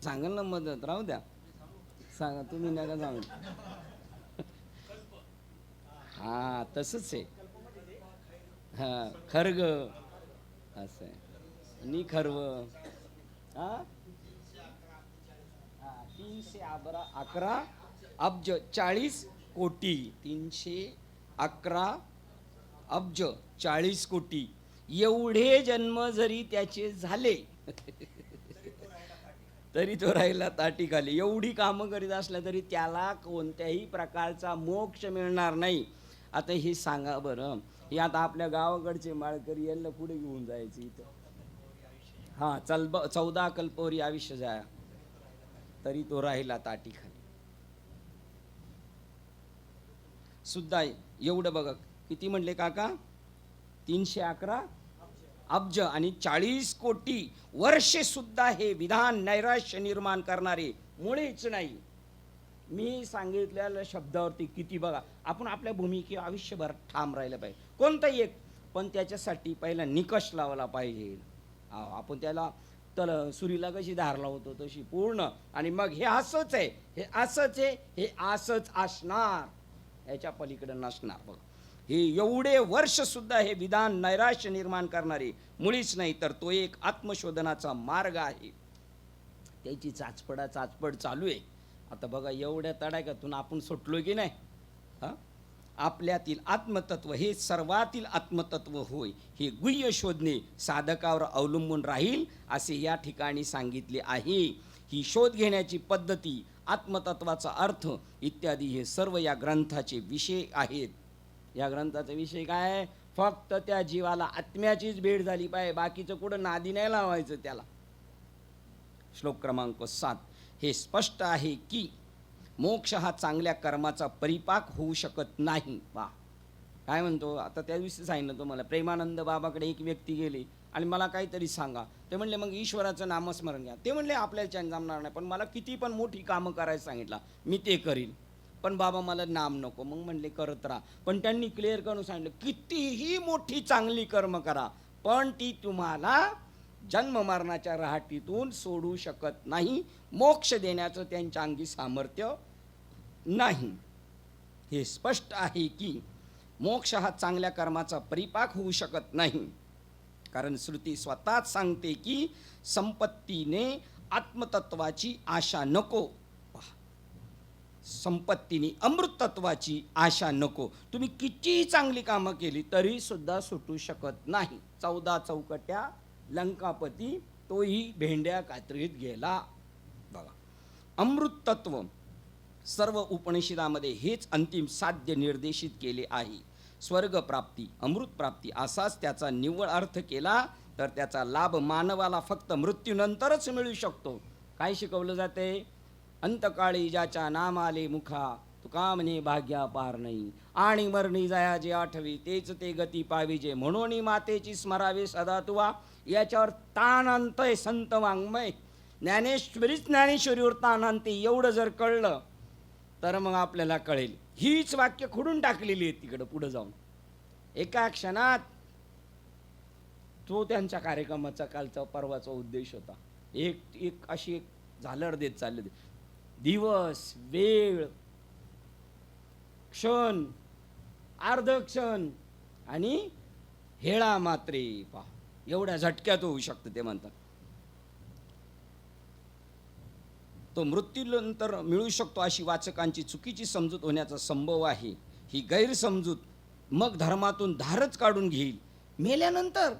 सांगाल ना, मदत राहू द्या, सांगा तुम्ही नका सांगू. हा तसंच आहे. हा खर्ग असं आहे, निखर्व. हा 311 अब्ज 40 कोटी, 311 अब्ज 40 कोटी एवढे जन्म जरी त्याचे झाले तरी तो राहिला ताटीखाली. एवढी कामं करीत असल्या तरी त्याला कोणत्याही प्रकारचा मोक्ष मिळणार नाही. आता हे सांगा बरं, हे आता आपल्या गावाकडचे माळकरी यांना पुढे घेऊन जायचं इथं. हा 14 कल्पवरी आयुष्य जाया तरी तो राहिला ताटीखाली सुद्धा. एवढं बघा किती म्हणले काका, 311 अब्ज आणि 40 कोटी वर्षे सुद्धा हे विधान नैराश्य निर्माण करणारे मुळेच नाही. मी सांगितलेल्या शब्दावरती किती बघा, आपण आपल्या भूमिके आयुष्यभर ठाम राहिलं पाहिजे कोणताही एक, पण त्याच्यासाठी पहिला निकष लावला पाहिजे. आपण त्याला तर सुरीला कशी धार लावतो तशी पूर्ण, आणि मग हे असंच आहे, हे असंच आहे, हे असंच असणार, याच्या पलीकडे नसणार. बघ हे एवढे वर्ष सुद्धा हे विधान नैराश्य निर्माण करणारे मुळीच नाही, तर तो एक आत्मशोधनाचा मार्ग आहे. त्याची चाचपड चालू आहे. आता बघा एवढ्या तडाख्यातून आपण सुटलो की नाही. आपल्यातील आत्मतत्व हे सर्वातील आत्मतत्व होय, हे गुह्य शोधणे साधकावर अवलंबून राहील असे या ठिकाणी सांगितले आहे. ही शोध घेण्याची पद्धती, आत्मतत्वाचा अर्थ इत्यादी हे सर्व या ग्रंथाचे विषय आहेत. या ग्रंथाचा विषय काय आहे, फक्त त्या जीवाला आत्म्याचीच भेट झाली पाहिजे, बाकीचं कुठं नादी नाही लावायचं त्याला. श्लोक क्रमांक 7 हे स्पष्ट आहे की मोक्ष हा चांगल्या कर्माचा परिपाक होऊ शकत नाही. वा काय म्हणतो, आता त्या दिवशी सांगितलं तुम्हाला, प्रेमानंद बाबाकडे एक व्यक्ती गेली आणि मला काहीतरी सांगा. ते म्हणले मग ईश्वराचं नामस्मरण घ्या. ते म्हणले आपल्याला जमणार नाही, पण मला किती पण मोठी कामं करायला सांगितलं मी ते करीन, पण बाबा मला नाम नको. मग म्हणले करत राहा, पण त्यांनी क्लिअर करून सांगितलं कितीही मोठी चांगली कर्म करा, पण ती तुम्हाला जन्म मरणाच्या रहाटीतून सोडू शकत नाही, मोक्ष देण्याचं त्यांच्या अंगी सामर्थ्य नाही. हे स्पष्ट आहे की मोक्ष हा चांगल्या कर्माचा परिपाक होऊ शकत नाही, कारण श्रुती स्वतःच सांगते की संपत्तीने आत्मतत्वाची आशा नको, संपत्तीने अमृतत्वाची आशा नको. तुम्ही किती चांगली कामं केली तरी सुद्धा सुटू शकत नाही. 14 चौकट्या लंकापती तोही भेंड्या कात्रीत गेला. बघा अमृतत्व सर्व उपनिषदामध्ये हेच अंतिम साध्य निर्देशित केले आहे. स्वर्गप्राप्ती, अमृतप्राप्ती असाच त्याचा निव्वळ अर्थ केला तर त्याचा लाभ मानवाला फक्त मृत्यूनंतरच मिळू शकतो. काय शिकवलं जाते, अंतकाळी ज्याच्या नामाले मुखा तुका म्हणे भाग्या पार नाही, आणि मरणी जाया जे आठवी तेच ते गती पाविजे, म्हणून मातेची स्मरावे सदा तुवा. याच्यावर ताण आणतंय संत वाङ्मय. ज्ञानेश्वरीच ज्ञानेश्वरीवर ताण आणते. एवढं जर कळलं तर मग आपल्याला कळेल. हीच वाक्य खोडून टाकलेली आहेत तिकडं पुढे जाऊन. एका क्षणात तो त्यांच्या कार्यक्रमाचा कालचा परवाचा उद्देश होता. एक अशी एक झालर देत चालले, दिवस, वेळ, क्षण, अर्ध क्षण आणि हेळा मात्रे. पहा एवढ्या झटक्यात होऊ शकतं. ते म्हणतात तो मृत्यूनंतर मिळू शकतो अशी वाचकांची चुकीची समजूत होण्याचा संभव आहे. ही गैरसमजूत मग धर्मातून धारच काढून घेईल मेल्यानंतर,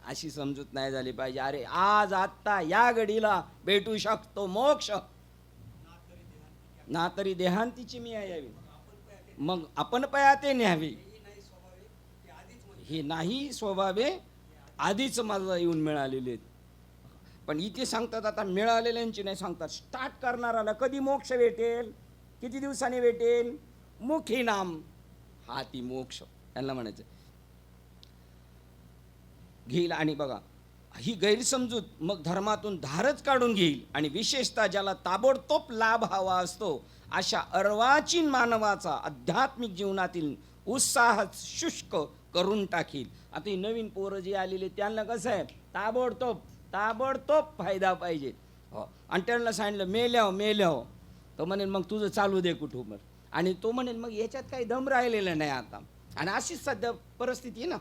अशी समजूत नाही झाली पाहिजे. अरे आज आत्ता या घडीला भेटू शकतो मोक्ष, ना तरी देहांतीची मी यावी, मग आपण पयाते न्यावे. हे नाही स्वभावे आधीच मला येऊन मिळालेले आहेत. पण इथे सांगतात आता मिळालेल्यांची नाही सांगतात, स्टार्ट करणाराला कधी मोक्ष भेटेल, किती दिवसांनी भेटेल, मुखी नाम, हा ती मोक्ष त्यांना म्हणायचं. घेईल आणि बघा ही गैरसमजूत मग धर्मातून धारच काढून घेईल आणि विशेषतः ज्याला ताबडतोब लाभ हवा असतो अशा अर्वाचीन मानवाचा आध्यात्मिक जीवनातील उत्साह शुष्क करून टाकील. आता ही नवीन पोरं जी आलेली त्यांना कसं आहे, ताबडतोब ताबडतोब फायदा पाहिजे. आणि त्यांना सांगितलं मेल्याव तो म्हणेल मग तुझं चालू दे कुटुंब, आणि तो म्हणेल मग याच्यात काही दम राहिलेलं नाही आता. आणि अशीच सध्या परिस्थिती आहे ना.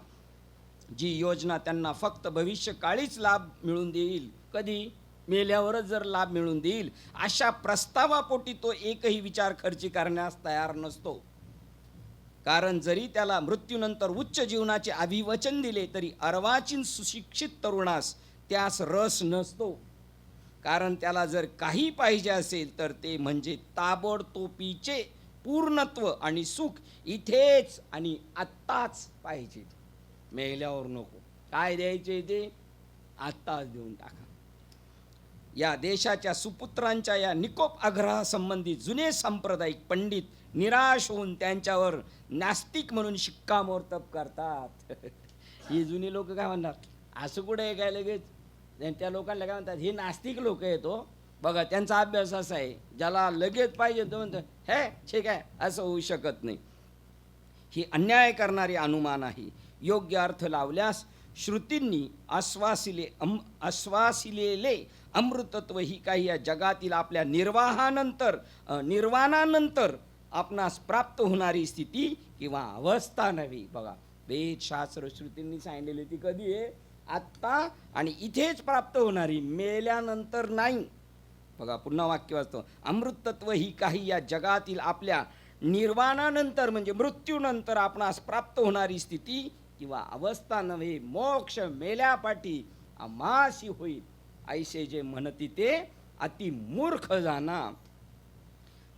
जी योजना त्यांना फक्त भविष्यकाळीच लाभ मिळवून देईल, कधी मेल्यावरच जर लाभ मिळवून देईल, अशा प्रस्तावापोटी तो एकही विचार खर्ची करण्यास तयार नसतो. कारण जरी त्याला मृत्यूनंतर उच्च जीवनाचे अभिवचन दिले तरी अर्वाचीन सुशिक्षित तरुणास त्यास रस नसतो. कारण त्याला जर काही पाहिजे असेल तर ते म्हणजे ताबडतोबीचे पूर्णत्व आणि सुख इथेच आणि आत्ताच पाहिजे. मेल्यावर नको. काय द्यायचे ते आत्ताच देऊन टाका. या देशाच्या सुपुत्रांच्या या निकोप आग्रहासंबंधी जुने सांप्रदायिक पंडित निराश होऊन त्यांच्यावर नास्तिक म्हणून शिक्कामोर्तब करतात. ही जुनी लोक काय म्हणतात, असं कुठे आहे काय लगेच. त्या लोकांना काय म्हणतात, हे नास्तिक लोक येतो बघा, त्यांचा अभ्यास असा आहे, ज्याला लगेच पाहिजे तो म्हणतो हे ठीक आहे, असं होऊ शकत नाही. ही अन्याय करणारे अनुमान आहे. योग्य अर्थ लावल्यास श्रुतींनी आश्वासिलेले अमृतत्व ही काही या जगातील आपल्या निर्वाणानंतर आपणास प्राप्त होणारी स्थिती किंवा अवस्था नव्हे. बघा, वेदशास्त्र श्रुतींनी सांगितलेली ती कधी आहे, आत्ता आणि इथेच प्राप्त होणारी, मेल्यानंतर नाही. बघा पुन्हा वाक्य वाचतो, अमृतत्व ही काही या जगातील आपल्या निर्वाणानंतर म्हणजे मृत्यूनंतर आपणास प्राप्त होणारी स्थिती किंवा अवस्था नव्हे, मोक्ष मेल्यापाठी आम्हासी होईल. ऐसे जे म्हणती ते अति मूर्ख जाना.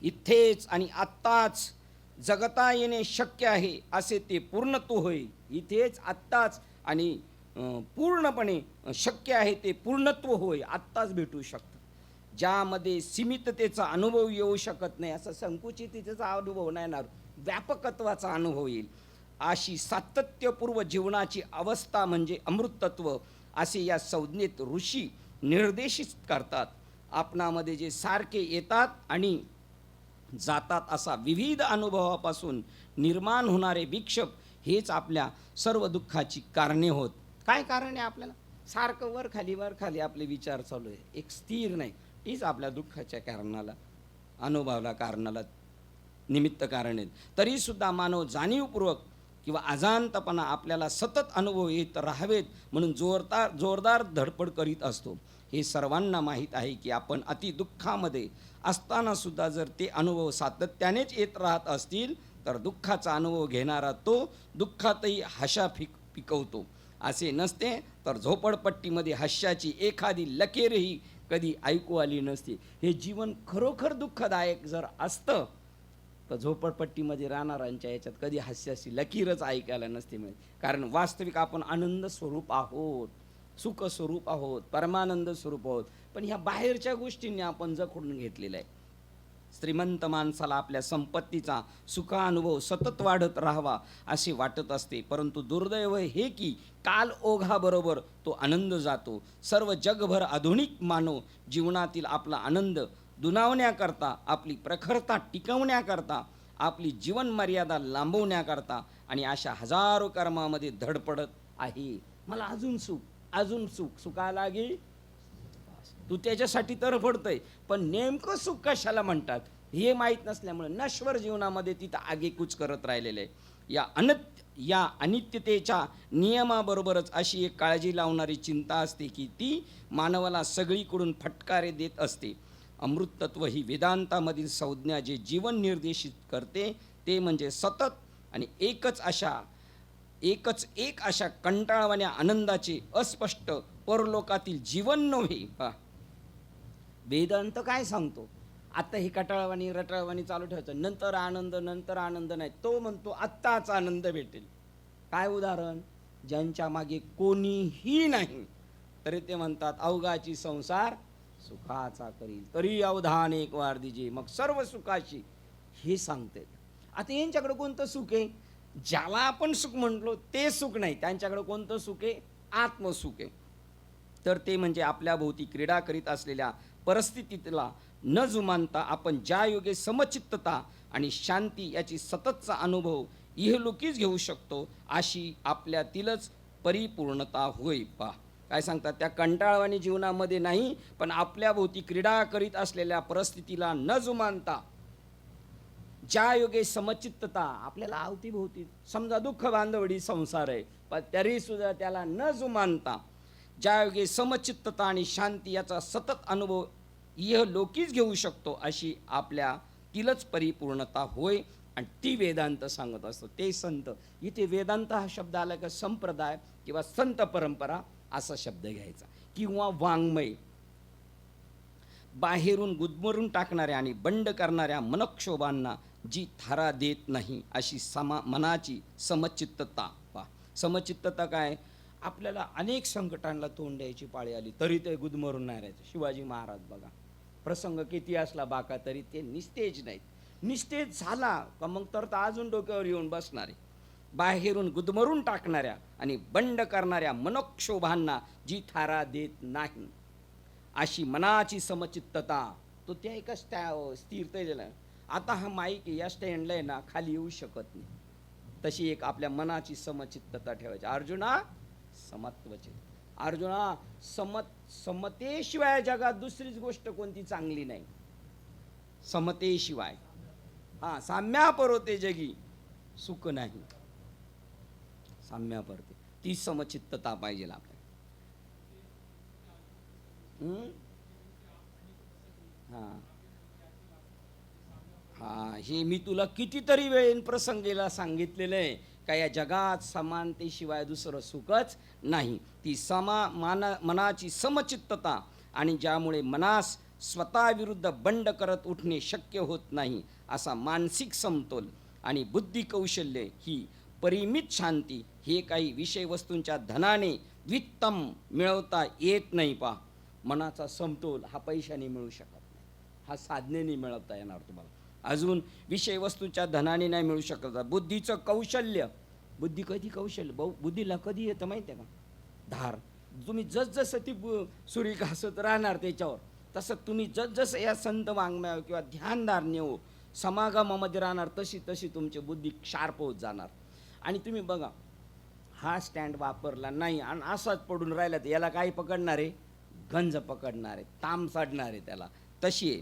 इथेच आणि आत्ताच जगता येणे शक्य आहे असे ते पूर्णत्व होईल. इथेच आत्ताच आणि पूर्णपणे शक्य आहे ते पूर्णत्व होय, आत्ताच भेटू शकतं. ज्यामध्ये सीमिततेचा अनुभव येऊ शकत नाही, असं संकुचिततेचा अनुभव नाही येणार, व्यापकत्वाचा अनुभव येईल. अशी सातत्यपूर्व जीवनाची अवस्था म्हणजे अमृतत्व असे या संज्ञेत ऋषी निर्देशित करतात. आपणामध्ये जे सारखे येतात आणि जातात असा विविध अनुभवापासून निर्माण होणारे विक्षेप हेच आपल्या सर्व दुःखाची कारणे होत. काय कारण आहे आपल्याला, सारखं वर खाली आपले विचार चालू आहे, एक स्थिर नाही. तीच आपल्या दुःखाच्या कारणाला, अनुभवाला, कारणाला निमित्त कारण आहेत. तरीसुद्धा मानव जाणीवपूर्वक किंवा अजाणतापणा आपल्याला सतत अनुभव येत राहावेत म्हणून जोरदार धडपड करीत असतो. हे सर्वांना माहीत आहे की आपण अतिदुःखामध्ये असतानासुद्धा जर ते अनुभव सातत्यानेच येत राहत असतील तर दुःखाचा अनुभव घेणारा तो दुःखातही हशा पिकवतो. असे नसते तर झोपडपट्टीमध्ये हास्याची एखादी लकेरही कधी ऐकू आली नसते. हे जीवन खरोखर दुःखदायक जर असतं तर झोपडपट्टीमध्ये राहणाऱ्यांच्या याच्यात कधी हास्याची लकीरच ऐकायला नसते मिळत. कारण वास्तविक आपण आनंद स्वरूप आहोत, सुख स्वरूप आहोत, परमानंद स्वरूप आहोत. पण ह्या बाहेरच्या गोष्टींनी आपण जखडून घेतलेलं आहे. श्रीमंत माणसाला आपल्या संपत्तीचा सुखानुभव सतत वाढत राहावा असे वाटत असते, परंतु दुर्दैव हे की काल ओघाबरोबर तो आनंद जातो. सर्व जगभर आधुनिक मानव जीवनातील आपला आनंद दुणावण्याकरता, आपली प्रखरता टिकवण्याकरता, आपली जीवन मर्यादा लांबवण्याकरता आणि अशा हजारो कर्मामध्ये धडपडत आहे. मला अजून सुख सुखाला लागे, तू त्याच्यासाठी तरफडतोय, पण नेमकं सुख कशाला म्हणतात हे माहीत नसल्यामुळे नश्वर जीवनामध्ये तिथं आगेकूच करत राहिलेलं आहे. या अनित्यतेच्या नियमाबरोबरच अशी एक काळजी लावणारी चिंता असते की ती मानवाला सगळीकडून फटकारे देत असते. अमृतत्व ही वेदांतामधील संज्ञा जे जीवन निर्देशित करते ते म्हणजे सतत आणि एकच अशा कंटाळवाण्या आनंदाचे अस्पष्ट परलोकातील जीवन नव्हे. वेदांत काय सांगतो, आता ही कटाळवाणी रटाळवाणी चालू ठेवायचं, नंतर आनंद नाही. तो म्हणतो आत्ताच आनंद भेटेल. काय उदाहरण, ज्यांच्या मागे कोणीही नाही तरी ते म्हणतात अवघाची संसार सुखाचा करील, तरी अवधान एक वार दिजे मग सर्व सुखाची, हे सांगते. आता यांच्याकडे कोणतं सुख आहे, ज्याला आपण सुख म्हटलो ते सुख नाही. त्यांच्याकडे कोणतं सुख आहे, आत्मसुख आहे. तर ते म्हणजे आपल्या भोवती क्रीडा करीत असलेल्या परिस्थितीला न जुमानता आपण ज्या योगे समचित्तता आणि शांती याची सततचा अनुभव इहलोकीच घेऊ शकतो, अशी आपल्यातीलच परिपूर्णता होय. पहा काय सांगतात, त्या कंटाळवाणी जीवनामध्ये नाही, पण आपल्या भोवती क्रीडा करीत असलेल्या परिस्थितीला न जुमानता ज्या योगे समचित्तता, आपल्याला अवतीभोवती समजा दुःख बांधवडी संसार आहे, पण तरी सुद्धा त्याला न जुमानता ज्या योगे समचित्तता आणि शांती याचा सतत अनुभव इहलोकीच घेऊ शकतो, अशी आपल्यातीलच परिपूर्णता होय. आणि ती वेदांत सांगत असतो. ते संत, इथे वेदांत हा शब्द आला का संप्रदाय किंवा संत परंपरा असा शब्द घ्यायचा, किंवा वाङ्मय. बाहेरून गुदमरून टाकणाऱ्या आणि बंड करणाऱ्या मनक्षोभांना जी थारा देत नाही, अशी मनाची समचित्तता. पहा समचित्तता काय, आपल्याला अनेक संकटांना तोंड द्यायची पाळी आली तरी ते गुदमरून नाही राहायचं. शिवाजी महाराज बघा, प्रसंग किती असला बाका तरी ते निस्तेज नाहीत. निस्तेज झाला का मग तर अजून डोक्यावर येऊन बसणारे. बाहेरून गुदमरून टाकणाऱ्या आणि बंड करणाऱ्या मनोक्षोभांना जी थारा देत नाही, अशी मनाची समचित्तता. तो त्या एका स्थिरतेला, आता हा माईक या स्टँडला आहे ना, खाली येऊ शकत नाही, तशी एक आपल्या मनाची समचित्तता ठेवायची. अर्जुना समत्वचे, अर्जुना समतेशिवाय जगात दुसरीच गोष्ट कोणती चांगली नाही. समतेशिवाय साम्या परोते जगी सुख नाही. साम्या परोते, ती समचित्तता पाहिजे आपल्याला. हे मी तुला कितीतरी वेळेन प्रसंगीला सांगितलेलं आहे का या जगात समानतेशिवाय दुसरं सुखच नाही. ती मनाची समचित्तता, आणि ज्यामुळे मनास स्वतःविरुद्ध बंड करत उठणे शक्य होत नाही, असा मानसिक समतोल आणि बुद्धी कौशल्य, ही परिमित शांती, हे काही विषय वस्तूंच्या धनाने वित्तम मिळवता येत नाही. पहा मनाचा समतोल हा पैशाने मिळू शकत नाही, हा साधनेने मिळवता येणार तुम्हाला. अजून विषय वस्तूंच्या धनाने नाही मिळू शकत. बुद्धीचं कौशल्य, बुद्धी कधी कौशल्य बुद्धीला कधी येतं माहिती आहे का, धार. तुम्ही जसजसं ती सुरी घासत राहणार त्याच्यावर, तसं तुम्ही जसजसं या संत वाङ्मयावर किंवा ध्यानधारणेवर समागमामध्ये राहणार, तशी तशी तुमची बुद्धी शार्प होत जाणार. आणि तुम्ही बघा, हा स्टँड वापरला नाही आणि असाच पडून राहिला तर याला काही पकडणार आहे, गंज पकडणार आहे, ताम साडणार आहे त्याला, तशी आहे.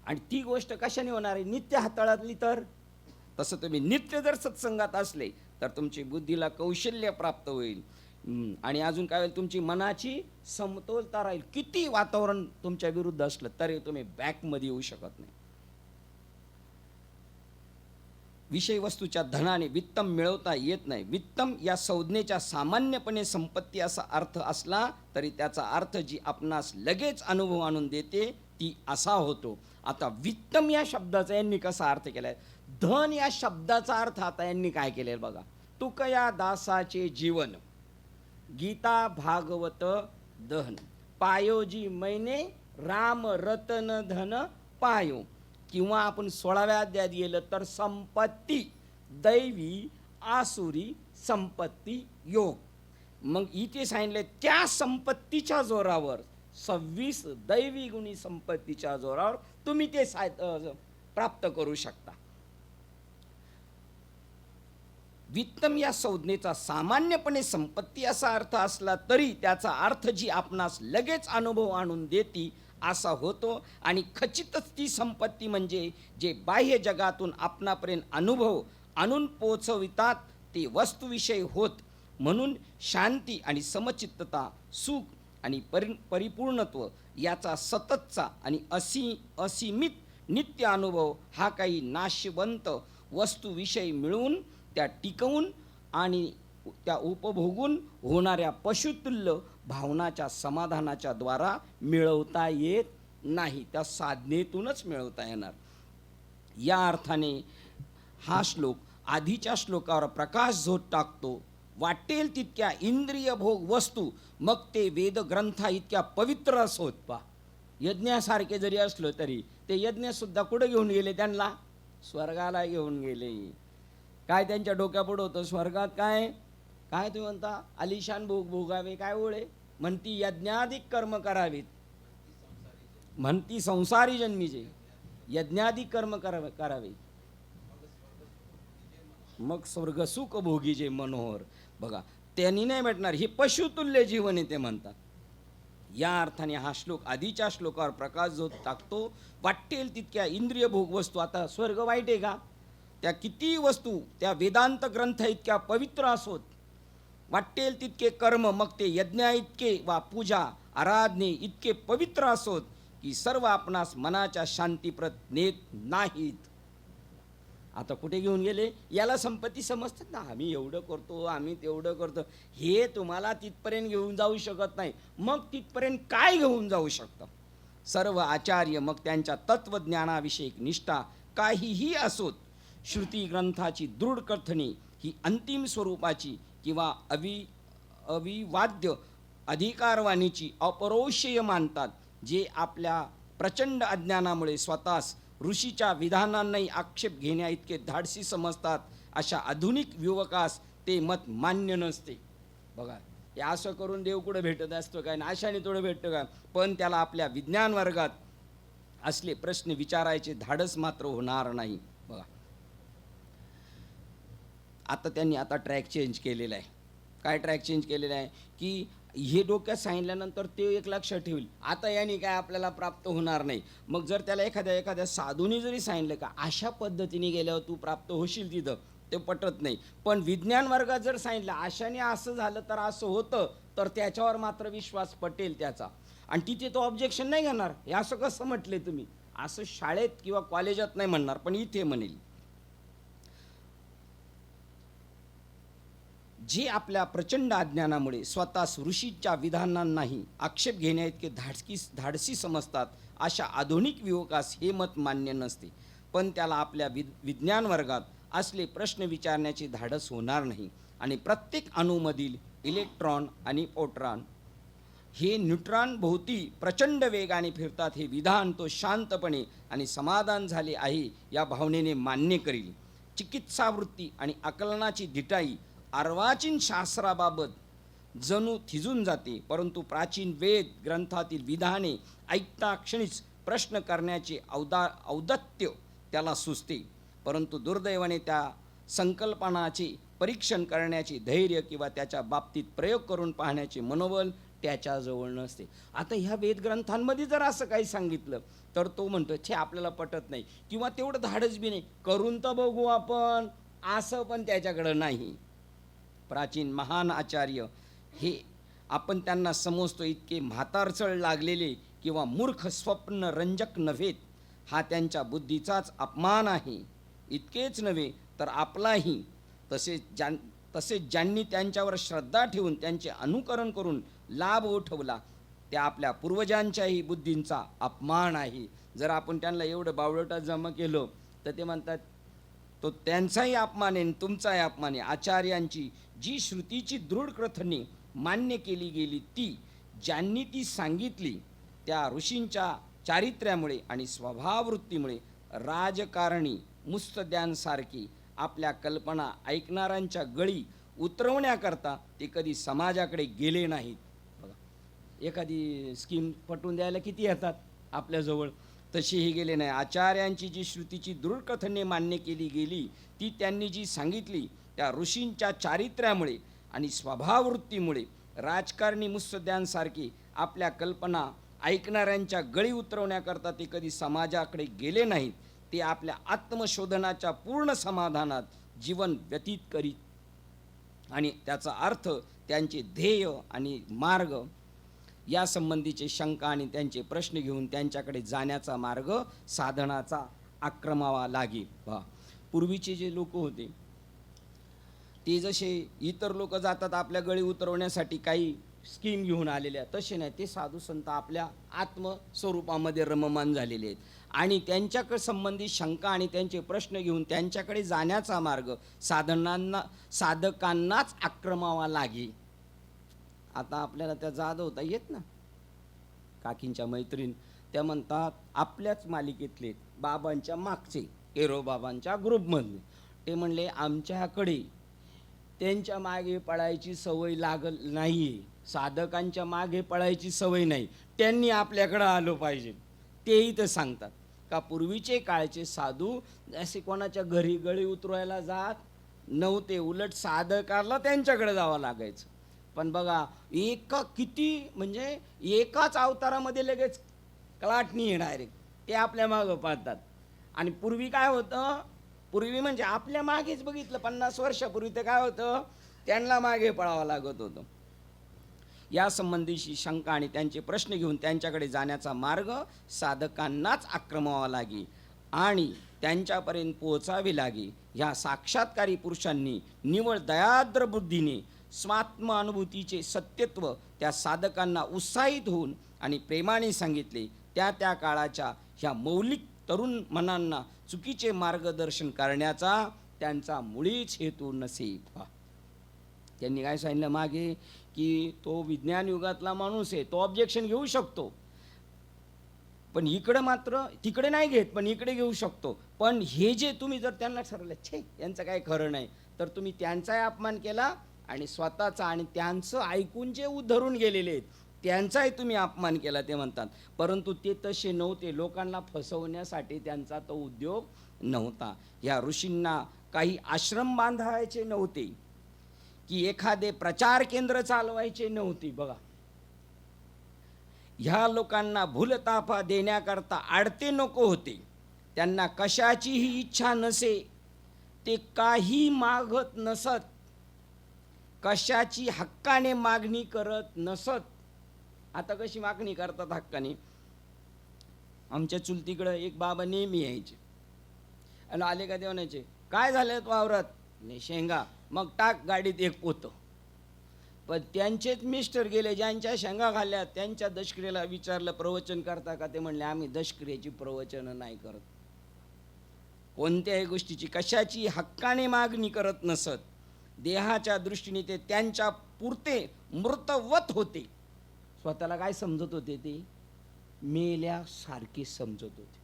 आणि ती गोष्ट कशाने होणार आहे, नित्य हाताळली तर. तसं तुम्ही नित्य जर सत्संगात असले तर तुमची बुद्धीला कौशल्य प्राप्त होईल. आणि अजून काय होईल, तुमची मनाची समतोलता राहील. किती वातावरण तुमच्या विरुद्ध असलं तरी तुम्ही बॅकमध्ये येऊ शकत नाही. विषय वस्तूच्या धनाने वित्तम मिळवता येत नाही. वित्तम या संज्ञेच्या सामान्यपणे संपत्ती असा अर्थ असला तरी त्याचा अर्थ जी आपणास लगेच अनुभव आणून देते ती असा होतो. आता वित्तम या शब्दाचा यांनी कसा अर्थ केलाय, धन या शब्दाचा अर्थ आता यांनी काय केलेला बघा. तुकया दासाचे जीवन, गीता भागवत दहन, पायोजी मैने राम रतन धन पायो. किंवा आपण 16व्या अध्यायात गेलं तर संपत्ती, दैवी आसुरी संपत्ती योग. मग इथे सांगितले त्या संपत्तीच्या जोरावर 26 दैवी गुणी संपत्तीच्या जोरावर तुम्ही ते प्राप्त करू शकता. वित्तम या संज्ञेचा सामान्यपणे संपत्ती असा अर्थ असला तरी त्याचा अर्थ जी आपणास लगेच अनुभव आणून देती असा होतो. आणि खचितच ती संपत्ती म्हणजे जे बाह्य जगातून आपणापर्यंत अनुभव आणून पोचवितात ते वस्तुविषयी होत. म्हणून शांती आणि समचित्तता, सुख आणि परिपूर्णत्व याचा सततचा आणि असीमित नित्य अनुभव हा काही नाशवंत वस्तूविषयी मिळवून त्या टिकवून आणि त्या उपभोगून होणाऱ्या पशुतुल्य भावनाच्या समाधानाच्या द्वारा मिळवता येत नाही, त्या साधनेतूनच मिळवता येणार. या अर्थाने हा श्लोक आधीच्या श्लोकावर प्रकाश झोत टाकतो. वाटेल तितक्या इंद्रिय भोग वस्तू, मग ते वेदग्रंथा इतक्या पवित्र असोत. पा यज्ञासारखे जरी असलो तरी ते यज्ञसुद्धा कुठं घेऊन गेले, त्यांना स्वर्गाला घेऊन गेले. काय त्यांच्या डोक्यापुढं होतं, स्वर्गात काय काय तुम्ही म्हणता आलिशान भोग भोगावे, काय ओळे म्हणती यज्ञाधिक कर्म करावेत, म्हणती संसारी जन्मीचे यज्ञाधिक कर्म करावे, मग स्वर्गसुख भोगीजे मनोहर. बघा, त्यांनी नाही भेटणार, हे पशुतुल्य जीवन आहे ते म्हणतात. या अर्थाने हा श्लोक आधीच्या श्लोकावर प्रकाश जो टाकतो. वाटेल तितक्या इंद्रिय भोग वस्तू, आता स्वर्ग वाईट आहे का? त्या किती वस्तू त्या वेदांत ग्रंथ इतक्या पवित्र असोत, वाटेल तितके कर्म, मग ते यज्ञ इतके वा पूजा आराधने इतके पवित्र असोत की सर्व आपणास मनाच्या शांतीप्रत नेत नाहीत. आता कुठे घेऊन गेले? याला संपत्ती समजतात ना, आम्ही एवढं करतो, आम्ही तेवढं करतो, हे तुम्हाला तिथपर्यंत घेऊन जाऊ शकत नाही. मग तिथपर्यंत काय घेऊन जाऊ शकतं? सर्व आचार्य मग त्यांच्या तत्वज्ञानाविषयक निष्ठा काहीही असोत, श्रुती ग्रंथाची दृढ कथनी ही अंतिम स्वरूपाची किंवा अविवाद्य अधिकारवाणीची अपरोष्य मानतात, जे आपल्या प्रचंड अज्ञानामुळे स्वतःस ऋषीच्या विधानांनाही आक्षेप घेण्या इतके धाडसी समजतात. अशा आधुनिक युवकास ते मत मान्य नसते. बघा, हे असं करून देव कुठं भेटत असतो काय, नाशाने थोडं भेटतं काय, पण त्याला आपल्या विज्ञान वर्गात असले प्रश्न विचारायचे धाडस मात्र होणार नाही. बघा, आता त्यांनी ट्रॅक चेंज केलेला आहे. काय ट्रॅक चेंज केलेला आहे की हे डोक्यात सांगितल्यानंतर ते एक लक्षात ठेवेल, आता याने काय आपल्याला प्राप्त होणार नाही. मग जर त्याला एखाद्या साधूने जरी सांगितलं का अशा पद्धतीने गेल्यावर तू प्राप्त होशील, तिथं ते पटत नाही. पण विज्ञान वर्गात जर सांगितलं अशाने असं झालं तर असं होतं, तर त्याच्यावर मात्र विश्वास पटेल त्याचा, आणि तिथे तो ऑब्जेक्शन नाही घेणार. हे असं कसं म्हटले तुम्ही, असं शाळेत किंवा कॉलेजात नाही म्हणणार, पण इथे म्हणेल. जे आपल्या प्रचंड अज्ञानामुळे स्वतःस ऋषीच्या विधानांनाही आक्षेप घेण्या इतके धाडसी समजतात, अशा आधुनिक युवकास हे मत मान्य नसते. पण त्याला आपल्या विज्ञान वर्गात असले प्रश्न विचारण्याचे धाडस होणार नाही. आणि प्रत्येक अणूमधील इलेक्ट्रॉन आणि प्रोटॉन हे न्यूट्रॉन भोवती प्रचंड वेगाने फिरतात, हे विधान तो शांतपणे आणि समाधान झाले आहे या भावनेने मान्य करील. चिकित्सावृत्ती आणि आकलनाची धिटाई अर्वाचीन शास्त्राबाबत जणू थिजून जाते, परंतु प्राचीन वेद ग्रंथातील विधाने ऐकता क्षणीच प्रश्न करण्याचे औदत्य त्याला सुचते. परंतु दुर्दैवाने त्या संकल्पनाचे परीक्षण करण्याचे धैर्य किंवा त्याच्या बाबतीत प्रयोग करून पाहण्याचे मनोबल त्याच्याजवळ नसते. आता ह्या वेदग्रंथांमध्ये जर असं काही सांगितलं तर तो म्हणतो छे आपल्याला पटत नाही, किंवा तेवढं धाडस बी नाही, करून तर बघू आपण, असं पण त्याच्याकडं नाही. प्राचीन महान आचार्य हे आपण त्यांना समजतो इतके म्हातारचळ लागलेले किंवा मूर्ख स्वप्न रंजक नव्हेत. हा त्यांच्या बुद्धीचाच अपमान आहे. इतकेच नव्हे तर आपलाही. तसेच ज्यांनी त्यांच्यावर श्रद्धा ठेवून त्यांचे अनुकरण करून लाभ उठवला त्या आपल्या पूर्वजांच्याही बुद्धींचा अपमान आहे. जर आपण त्यांना एवढं बावळटा जमा केलं तर ते म्हणतात तो त्यांचाही अपमान आहे, तुमचाही अपमान आहे. आचार्यांची जी श्रुतीची दृढ कथने मान्य केली गेली, ती ज्यांनी ती सांगितली त्या ऋषींच्या चारित्र्यामुळे आणि स्वभाववृत्तीमुळे राजकारणी मुत्सद्यांसारखी आपल्या कल्पना ऐकणाऱ्यांच्या गळी उतरवण्याकरता ते कधी समाजाकडे गेले नाहीत. बघा, एखादी स्कीम पटवून द्यायला किती येतात आपल्याजवळ, तसेही गेले नाही. आचार्यांची जी श्रुतीची दृढ कथने मान्य केली गेली, ती त्यांनी जी सांगितली त्या ऋषींच्या चारित्र्यामुळे आणि स्वभाववृत्तीमुळे राजकारणी मुत्सद्यांसारखी आपल्या कल्पना ऐकणाऱ्यांच्या गळी उतरवण्याकरता ते कधी समाजाकडे गेले नाहीत. ते आपल्या आत्मशोधनाच्या पूर्ण समाधानात जीवन व्यतीत करीत आणि त्याचा अर्थ, त्यांचे ध्येय आणि मार्ग या संबंधीचे शंका आणि त्यांचे प्रश्न घेऊन त्यांच्याकडे जाण्याचा मार्ग साधनाचा आक्रमावा लागे. पूर्वीचे जे लोक होते ते जसे इतर लोक जातात आपल्या गळी उतरवण्यासाठी काही स्कीम घेऊन आलेल्या, तसे नाही. ते साधू संत आपल्या आत्मस्वरूपामध्ये रममान झालेले आहेत आणि त्यांच्याकडे संबंधित शंका आणि त्यांचे प्रश्न घेऊन त्यांच्याकडे जाण्याचा मार्ग साधकांनाच आक्रमावा लागे. आता आपल्याला त्या जाधवता येत ना, काकींच्या मैत्रीण त्या म्हणतात आपल्याच मालिकेतले बाबांच्या मागचे एरो बाबांच्या ग्रुपमधले, ते म्हणले आमच्याकडे त्यांच्या मागे पळायची सवय लागल नाही, साधकांच्या मागे पळायची सवय नाही, त्यांनी आपल्याकडं आलो पाहिजे. तेही तर सांगतात का पूर्वीचे काळचे साधू असे कोणाच्या घरी गळी उतरवायला जात नव्हते, उलट साधकाला त्यांच्याकडे जावं लागायचं. पण बघा किती म्हणजे एकाच अवतारामध्ये लगेच कलाटणी येणार ते आपल्या मागं पाहतात. आणि पूर्वी काय होतं, पूर्वी म्हणजे आपल्या मागेच बघितलं 50 वर्षापूर्वी तर काय होतं, त्यांना मागे पळावं लागत होतं. या संबंधीची शंका आणि त्यांचे प्रश्न घेऊन त्यांच्याकडे जाण्याचा मार्ग साधकांनाच आक्रमावा लागे आणि त्यांच्यापर्यंत पोहोचावे लागे. ह्या साक्षात्कारी पुरुषांनी निवळ दयाद्र बुद्धीने स्वात्म अनुभूतीचे सत्यत्व त्या साधकांना उत्साहित होऊन आणि प्रेमाने सांगितले. त्या त्या काळाच्या ह्या मौलिक तरुण मनांना चुकीचे मार्गदर्शन करण्याचा त्यांचा मुळीच हेतू नसे. त्यांनी काय सांगितलं मागे की तो विज्ञान युगातला माणूस आहे, तो ऑब्जेक्शन घेऊ शकतो, पण इकडं मात्र तिकडे नाही घेत, पण इकडे घेऊ शकतो. पण हे जे तुम्ही जर त्यांना ठरवलं छे यांचं काय खरं नाही, तर तुम्ही त्यांचाही अपमान केला आणि स्वतःचा आणि त्यांचं ऐकून जे उद्धरून गेलेले आहेत त्यांचाही तुम्ही अपमान केला. ते म्हणतात परंतु ते तसे नव्हते, लोकांना फसवण्यासाठी त्यांचा तो उद्योग नव्हता. या ऋषींना काही आश्रम बांधायचे नव्हते की एखादे प्रचार केंद्र चालवायचे नव्हती. बघा ह्या लोकांना भूलताफा देण्याकरता आडते नको होते. त्यांना कशाचीही इच्छा नसे, ते काही मागत नसत, कशाची हक्काने मागणी करत नसत. आता कशी मागणी करतात हक्काने, आमच्या चुलतीकडं एक बाबा नेहमी यायचे आणि आले का देवण्याचे काय झालं वावरात, नाही शेंगा, मग टाक गाडीत एक पोतं. पण त्यांचेच मिस्टर गेले ज्यांच्या शेंगा खाल्ल्या, त्यांच्या दशक्रियेला विचारलं प्रवचन करता का, ते म्हणले आम्ही दशक्रियेची प्रवचन नाही करत. कोणत्याही गोष्टीची कशाची हक्काने मागणी करत नसत. देहाच्या दृष्टीने ते त्यांच्या पुरते मृतवत होते. स्वतःला काय समजत होते, ते मेल्यासारखे समजत होते.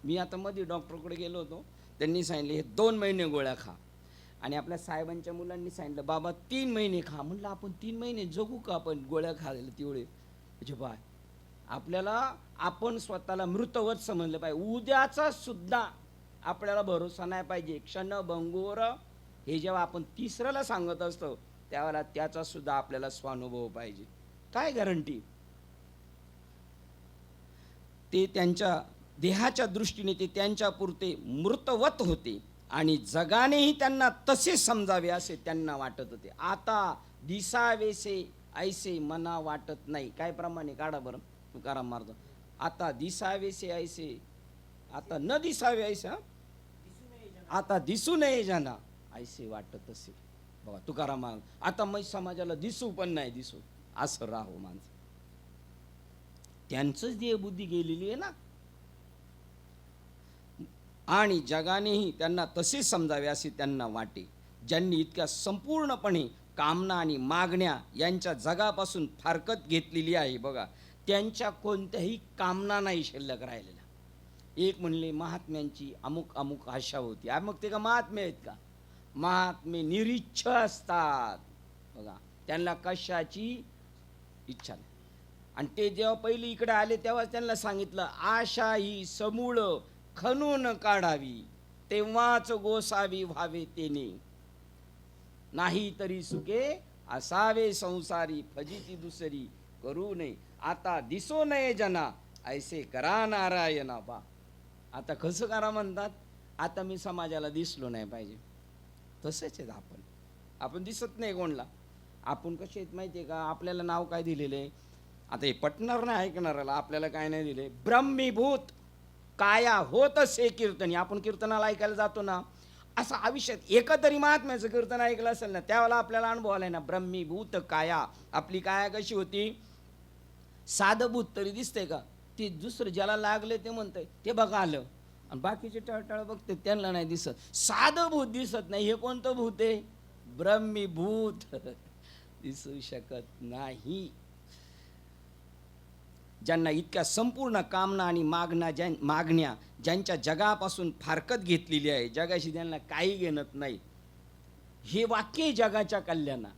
मी आता मध्ये डॉक्टरकडे गेलो होतो, त्यांनी सांगितले हे 2 महिने गोळ्या खा. आणि आपल्या साहेबांच्या मुलांनी सांगितलं बाबा 3 महिने खा. म्हटलं आपण 3 महिने जगू का आपण गोळ्या खायला तेवढे. म्हणजे बाय आपल्याला आपण स्वतःला मृतवत समजलं पाहिजे. उद्याचा सुद्धा आपल्याला भरोसा नाही पाहिजे. क्षणभंगुर हे जेव्हा आपण तिसऱ्याला सांगत असतो त्यावेळेला त्याचा सुद्धा आपल्याला स्वानुभव पाहिजे. काय गॅरंटी. ते त्यांच्या देहाच्या दृष्टीने ते त्यांच्या पुरते मृतवत होते आणि जगानेही त्यांना तसे समजावे असे त्यांना वाटत होते. आता दिसावेसे ऐसे मना वाटत नाही. काय प्रमाणे काढा बरं तुकाराम महाराज. आता दिसावेसे ऐसे, आता न दिसावे ऐसे, आता दिसू नये जाना ऐसे वाटत असे. बघा तुकाराम महाराज आता मग समाजाला दिसू पण नाही दिसू असं राहो माणसं. त्यांचंच देहबुद्धी गेलेली आहे ना. आणि जगानेही त्यांना तसे समजावे असे त्यांना वाटे. ज्यांनी इतक्या संपूर्णपणे कामना आणि मागण्या यांच्या जगापासून फारकत घेतलेली आहे, बघा त्यांच्या कोणत्याही कामना नाही शिल्लक राहिलेल्या. एक म्हणले महात्म्यांची अमुक अमुक आशा होती. मग ते का महात्मे आहेत का. महात्मे निरीच्छ असतात. बघा त्यांना कशाची इच्छा नाही. आणि ते जेव्हा पहिले इकडे आले तेव्हा त्यांना सांगितलं आशा ही समूळ खणून काढावी, तेव्हाच गोसावी व्हावे तेने. नाही तरी सुखे असावे संसारी, फजिती दुसरी करू नये. आता दिसो नये जना ऐसे करा नारायणा. बा आता कसं करा म्हणतात. आता मी समाजाला दिसलो नाही पाहिजे. तसंच आहे आपण दिसत नाही कोणला. आपण कसे आहेत माहिती आहे का. आपल्याला नाव काय दिलेलं आहे. आता हे पटणार नाही ऐकणाराला. आपल्याला काय नाही दिले. ब्रह्मीभूत काया होत असे कीर्तनी. आपण कीर्तनाला ऐकायला जातो ना, असं आयुष्यात एकतरी महात्म्याचं कीर्तन ऐकलं असेल ना, त्यावेळेला आपल्याला अनुभव आलाय ना. ब्रह्मीभूत काया. आपली काया कशी होती, साधभूत तरी दिसते का. ते दुसरं ज्याला लागले ते म्हणतंय ते बघा आलं, आणि बाकीचे टळटळ बघते त्यांना नाही दिसत. साधभूत दिसत नाही. हे कोणतं भूत आहे. ब्रह्मीभूत दिसू शकत नाही. ज्यांना इतक्या संपूर्ण कामना आणि मागण्या ज्यांच्या जगापासून फारकत घेतलेली आहे, जगाशी त्यांना काही घेणत नाही, हे वाक्य आहे जगाच्या कल्याणा.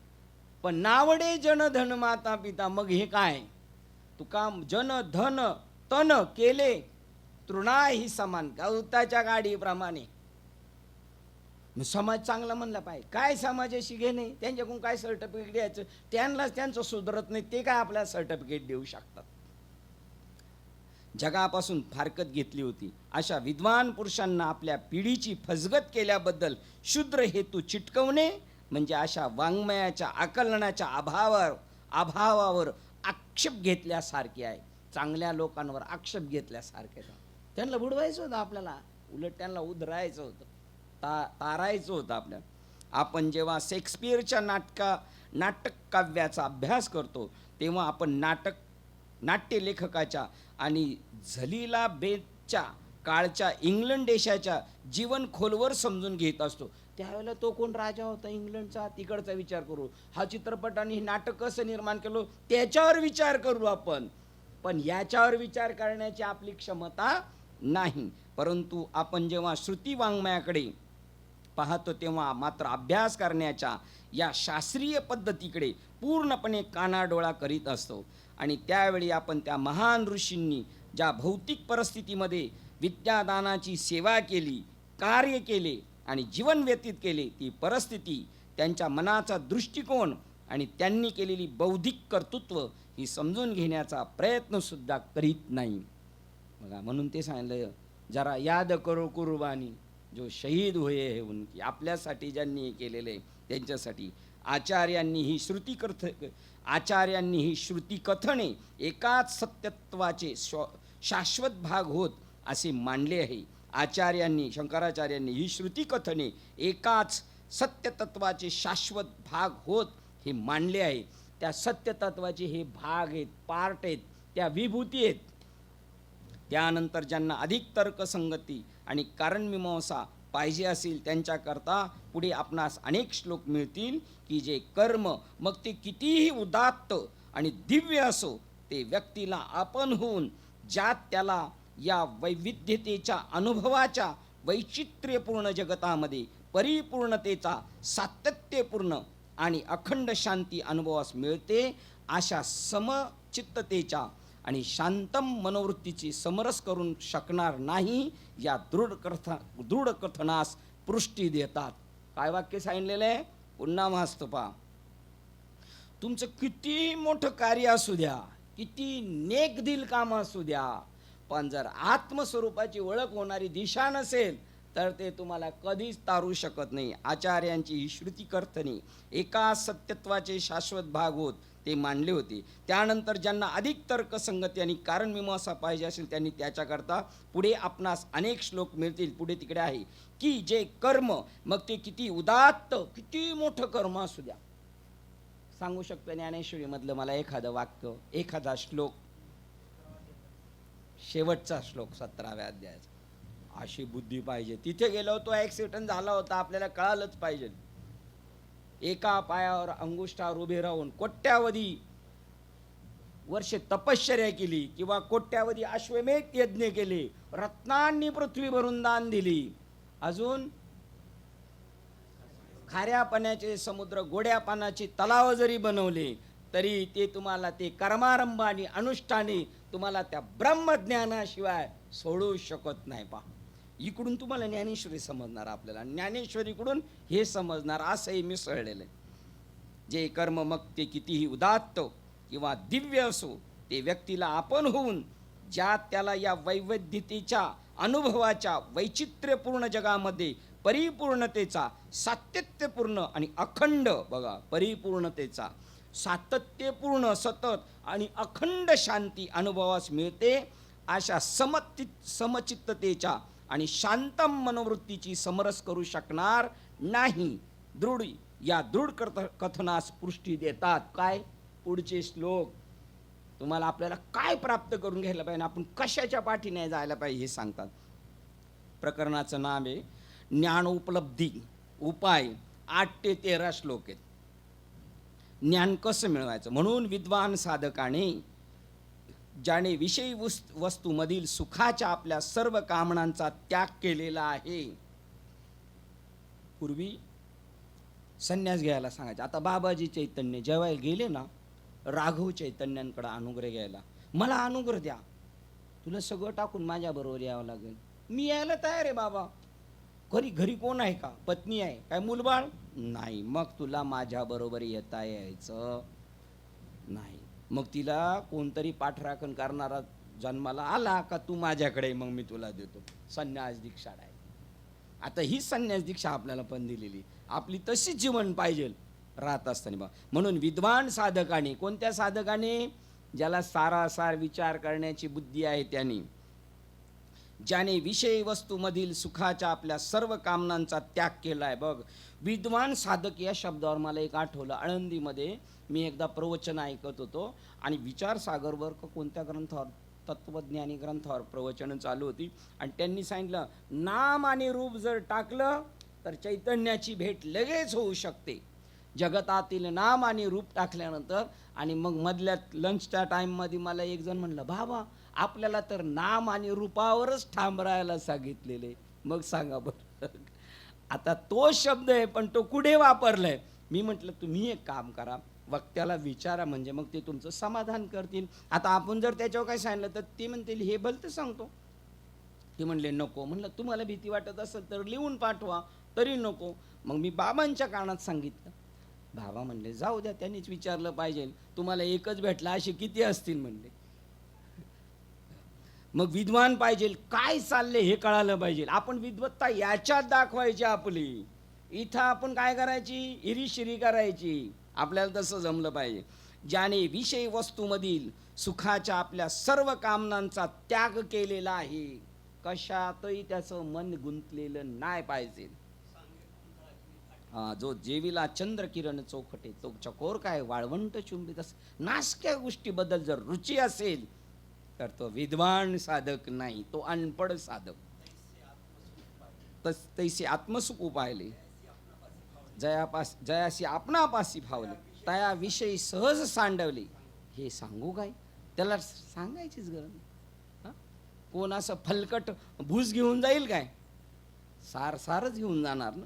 पण नावडे जन धन माता पिता, मग हे काय? तुका जन धन तन केले तृणाही समान, गवताच्या गाडीप्रमाणे. मग समाज चांगला म्हणला पाहिजे. काय समाजाशी घेणे? त्यांच्याकडून काय सर्टिफिकेट द्यायचं? त्यांनाच त्यांचं सुधरत नाही, ते काय आपल्याला सर्टिफिकेट देऊ शकतात? जगापासून फारकत घेतली होती अशा विद्वान पुरुषांना आपल्या पिढीची फसगत केल्याबद्दल शूद्र हेतू चिटकवणे म्हणजे अशा वाङ्मयाच्या आकलनाच्या अभावावर आक्षेप घेतल्यासारखे आहे. चांगल्या लोकांवर आक्षेप घेतल्यासारखे. त्यांना बुडवायचं होतं आपल्याला, उलट त्यांना उधरायचं होतं, तारायचं होतं आपल्याला. आपण जेव्हा शेक्सपियरच्या नाटक काव्याचा अभ्यास करतो तेव्हा आपण नाट्यलेखकाच्या आणि झलीला बेतच्या काळच्या इंग्लंड देशाच्या जीवन खोलवर समजून घेत असतो. त्यावेळेला तो कोण राजा होता इंग्लंडचा, तिकडचा विचार करू. हा चित्रपट आणि नाटक कसं निर्माण केलं त्याच्यावर विचार करू आपण. पण याच्यावर विचार करण्याची आपली क्षमता नाही. परंतु आपण जेव्हा श्रुती वाङ्मयाकडे पाहतो तेव्हा मात्र अभ्यास करण्याच्या या शास्त्रीय पद्धतीकडे पूर्णपणे कानाडोळा करीत असतो. आणि त्यावेळी आपण त्या महान ऋषींनी ज्या भौतिक परिस्थितीमध्ये विद्यादानाची सेवा केली, कार्य केले आणि जीवन व्यतीत केले, ती परिस्थिती, त्यांच्या मनाचा दृष्टिकोन आणि त्यांनी केलेली बौद्धिक कर्तृत्व ही समजून घेण्याचा प्रयत्नसुद्धा करीत नाही. बघा, म्हणून ते सांगितलं, जरा याद करो कुर्बानी जो शहीद होये है उनकी. आपल्यासाठी ज्यांनी हे केलेले त्यांच्यासाठी आचार्यांनी ही श्रुती कथने एकाच सत्यत्वाचे शाश्वत भाग होत असे मांडले आहे. शंकराचार्यांनी ही श्रुती कथने एकाच सत्यतत्वाचे शाश्वत भाग होत हे मांडले आहे. त्या सत्यतत्वाचे हे भाग आहेत, पार्ट आहेत, त्या विभूती आहेत. त्यानंतर ज्यांना अधिक तर्कसंगती आणि कारणमीमांसा पाहिजे असेल त्यांच्याकरता पुढे आपणास अनेक श्लोक मिळतील की जे कर्म मग ते कितीही उदात्त आणि दिव्य असो, ते व्यक्तीला आपण होऊन ज्यात त्याला या वैविध्यतेच्या अनुभवाच्या वैचित्र्यपूर्ण जगतामध्ये परिपूर्णतेचा सातत्यपूर्ण आणि अखंड शांती अनुभवास मिळते, अशा समचित्ततेच्या आणि शांतम मनोवृत्तीची समरस करून शकणार नाही या दृढ कथनास पुष्टी देतात. काय वाक्य सांगितलेलं आहे? पुन्हा वाचतो पहा. तुमचं किती मोठं कार्य असू द्या, किती नेकदिल काम असू द्या, पण जर आत्मस्वरूपाची ओळख होणारी दिशा नसेल तर ते तुम्हाला कधीच तारू शकत नाही. आचार्यांची ही श्रुती कथने एका सत्यत्वाचे शाश्वत भाग होत ते मांडले होते. त्यानंतर ज्यांना अधिक तर्कसंगती आणि कारणमीमांसा पाहिजे असेल त्यांनी त्याच्याकरता पुढे आपणास अनेक श्लोक मिळतील. पुढे तिकडे आहे की जे कर्म मग ते किती उदात्त, किती मोठं कर्म असू द्या. सांगू शकतो ज्ञानेश्वरीमधलं मला एखादं वाक्य, एखादा श्लोक, शेवटचा श्लोक 17व्या अध्यायाचा. अशी बुद्धी पाहिजे. तिथे गेलो तो ॲक्सिडेंट झाला होता, आपल्याला कळालंच पाहिजे. एका पायावर अंगुष्ठावर उभे राहून कोट्यावधी वर्षे तपश्चर्या केली किंवा कोट्यावधी अश्वमेध यज्ञ केले, रत्नांनी पृथ्वी भरून दान दिली, अजून खाऱ्या पाण्याचे समुद्र, गोड्या पाण्याचे तलाव जरी बनवले तरी ते तुम्हाला ते कर्मारंभ आणि अनुष्ठाने तुम्हाला त्या ब्रह्मज्ञानाशिवाय सोडू शकत नाही. पहा, इकडून तुम्हाला ज्ञानेश्वरी समजणार, आपल्याला ज्ञानेश्वरीकडून हे समजणार, असंही मिसळलेलं आहे. जे कर्म मग ते कितीही उदात्त किंवा दिव्य असो, ते व्यक्तीला आपण होऊन ज्यात त्याला या वैविध्यतेच्या अनुभवाच्या वैचित्र्यपूर्ण जगामध्ये परिपूर्णतेचा सातत्यपूर्ण आणि अखंड, बघा, परिपूर्णतेचा सातत्यपूर्ण सतत आणि अखंड शांती अनुभवास मिळते, अशा समचित्ततेच्या आणि शांतम मनोवृत्तीची समरस करू शकणार नाही. दृढ कथनास पुष्टी देतात. काय? पुढचे श्लोक तुम्हाला आपल्याला काय प्राप्त करून घ्यायला पाहिजे, आपण कशाच्या पाठीने जायला पाहिजे हे सांगतात. प्रकरणाचं नाव आहे ज्ञानोपलब्धी उपाय. 8 ते 13 श्लोक आहेत. ज्ञान कसं मिळवायचं, म्हणून विद्वान साधकाने ज्याने विषयी वस्तूमधील सुखाच्या आपल्या सर्व कामनांचा त्याग केलेला आहे. पूर्वी संन्यास घ्यायला सांगायचे. आता बाबाजी चैतन्य जेव्हा गेले ना राघव चैतन्यांकडे अनुग्रह घ्यायला, मला अनुग्रह द्या, तुला सगळं टाकून माझ्याबरोबर यावं लागेल. मी यायला तयार आहे बाबा. घरी घरी कोण आहे का, पत्नी आहे काय, मूलबाळ नाही, मग तुला माझ्याबरोबर येता यायचं नाही. मग तिला कोणतरी पाठराखण करणारा जन्माला आला का तू माझ्याकडे, मग मी तुला देतो. संन्यास दीक्षा आहे. आता ही संन्यास दीक्षा आपल्याला पण दिलेली, आपली तशीच जीवन पाहिजे राहत असताना बा. म्हणून विद्वान साधकाने, कोणत्या साधकाने, ज्याला सारासार विचार करण्याची बुद्धी आहे त्याने, ज्याने विषय वस्तूमधील सुखाच्या आपल्या सर्व कामनांचा त्याग केला आहे. बघ, विद्वान साधक या शब्दावर मला एक आठवलं. आळंदीमध्ये मी एकदा प्रवचन ऐकत होतो आणि विचारसागरवर कोणत्या ग्रंथावर, तत्वज्ञानी ग्रंथावर प्रवचन चालू होती आणि त्यांनी सांगितलं नाम आणि रूप जर टाकलं तर चैतन्याची भेट लगेच होऊ शकते. जगतातील नाम आणि रूप टाकल्यानंतर, आणि मग मधल्यात लंचच्या टाईममध्ये मला एक जण म्हणलं, बाबा आपल्याला तर नाम आणि रूपावरच ठाम राहायला सांगितलेले. मग सांगा बरं, आता तो शब्द आहे पण तो कुठे वापरलाय. मी म्हटलं तुम्ही एक काम करा, वक्त्याला विचारा, म्हणजे मग ते तुमचं समाधान करतील. आता आपण जर त्याच्यावर काय सांगितलं तर ते म्हणतील हे भलतं सांगतो. ते म्हणले नको. म्हणलं तुम्हाला भीती वाटत असेल तर लिहून पाठवा, तरी नको. मग मी बाबांच्या कानात सांगितलं. बाबा म्हणले जाऊ द्या, त्यांनीच विचारलं पाहिजे, तुम्हाला एकच भेटला असे किती असतील म्हणले. मग विद्वान पाहिजे, काय चालले हे कळालं पाहिजे. आपण विद्वत्ता याच्यात दाखवायची आपली, इथं आपण काय करायची, इरीशिरी करायची. आपल्याला तसं जमलं पाहिजे. ज्याने विषय वस्तूमधील सुखाच्या आपल्या सर्व कामनांचा त्याग केलेला आहे, कशातही त्याचं मन गुंतलेलं नाही पाहिजे. जो जेवीला चंद्र किरण चौखटे, तो चकोर काय वाळवंट चुंबित असे. नासक्या गोष्टीबद्दल जर रुची असेल तर तो विद्वान साधक नाही, तो अनपढ साधक. तैसे आत्मसुख उपायले, जयासी आपणापासी फावले, तया विषयी सहज सांडवले. हे सांगू काय, त्याला सांगायचीच गरज नाही. कोण असं फलकट भूस घेऊन जाईल काय, सारच घेऊन जाणार ना.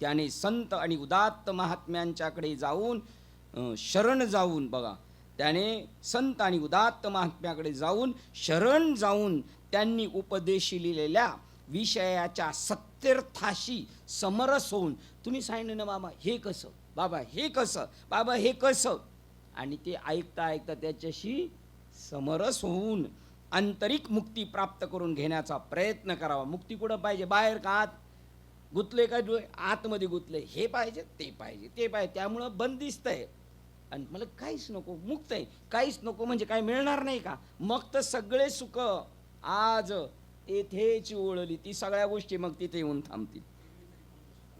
त्याने संत आणि उदात्त महात्म्यांच्याकडे जाऊन शरण जाऊन, बघा, त्याने संत आणि उदात्त महात्म्याकडे जाऊन शरण जाऊन त्यांनी उपदेशिलेल्या विषयाच्या सत्यर्थाशी समरस होऊन, तुम्ही सांगितलं ना बाबा हे कसं, बाबा हे कसं, बाबा हे कसं, आणि ते ऐकता ऐकता त्याच्याशी समरस होऊन आंतरिक मुक्ती प्राप्त करून घेण्याचा प्रयत्न करावा. मुक्ती कुठं पाहिजे, बाहेर का आत गुतले का, आतमध्ये गुतले, हे पाहिजे ते पाहिजे ते पाहिजे, त्यामुळं बंदिस्त आहे. आणि मला काहीच नको, मुक्त आहे, काहीच नको म्हणजे काय मिळणार नाही का. मग तर सगळे सुख आज येथेच ओळली, ती सगळ्या गोष्टी मग तिथे येऊन थांबतील.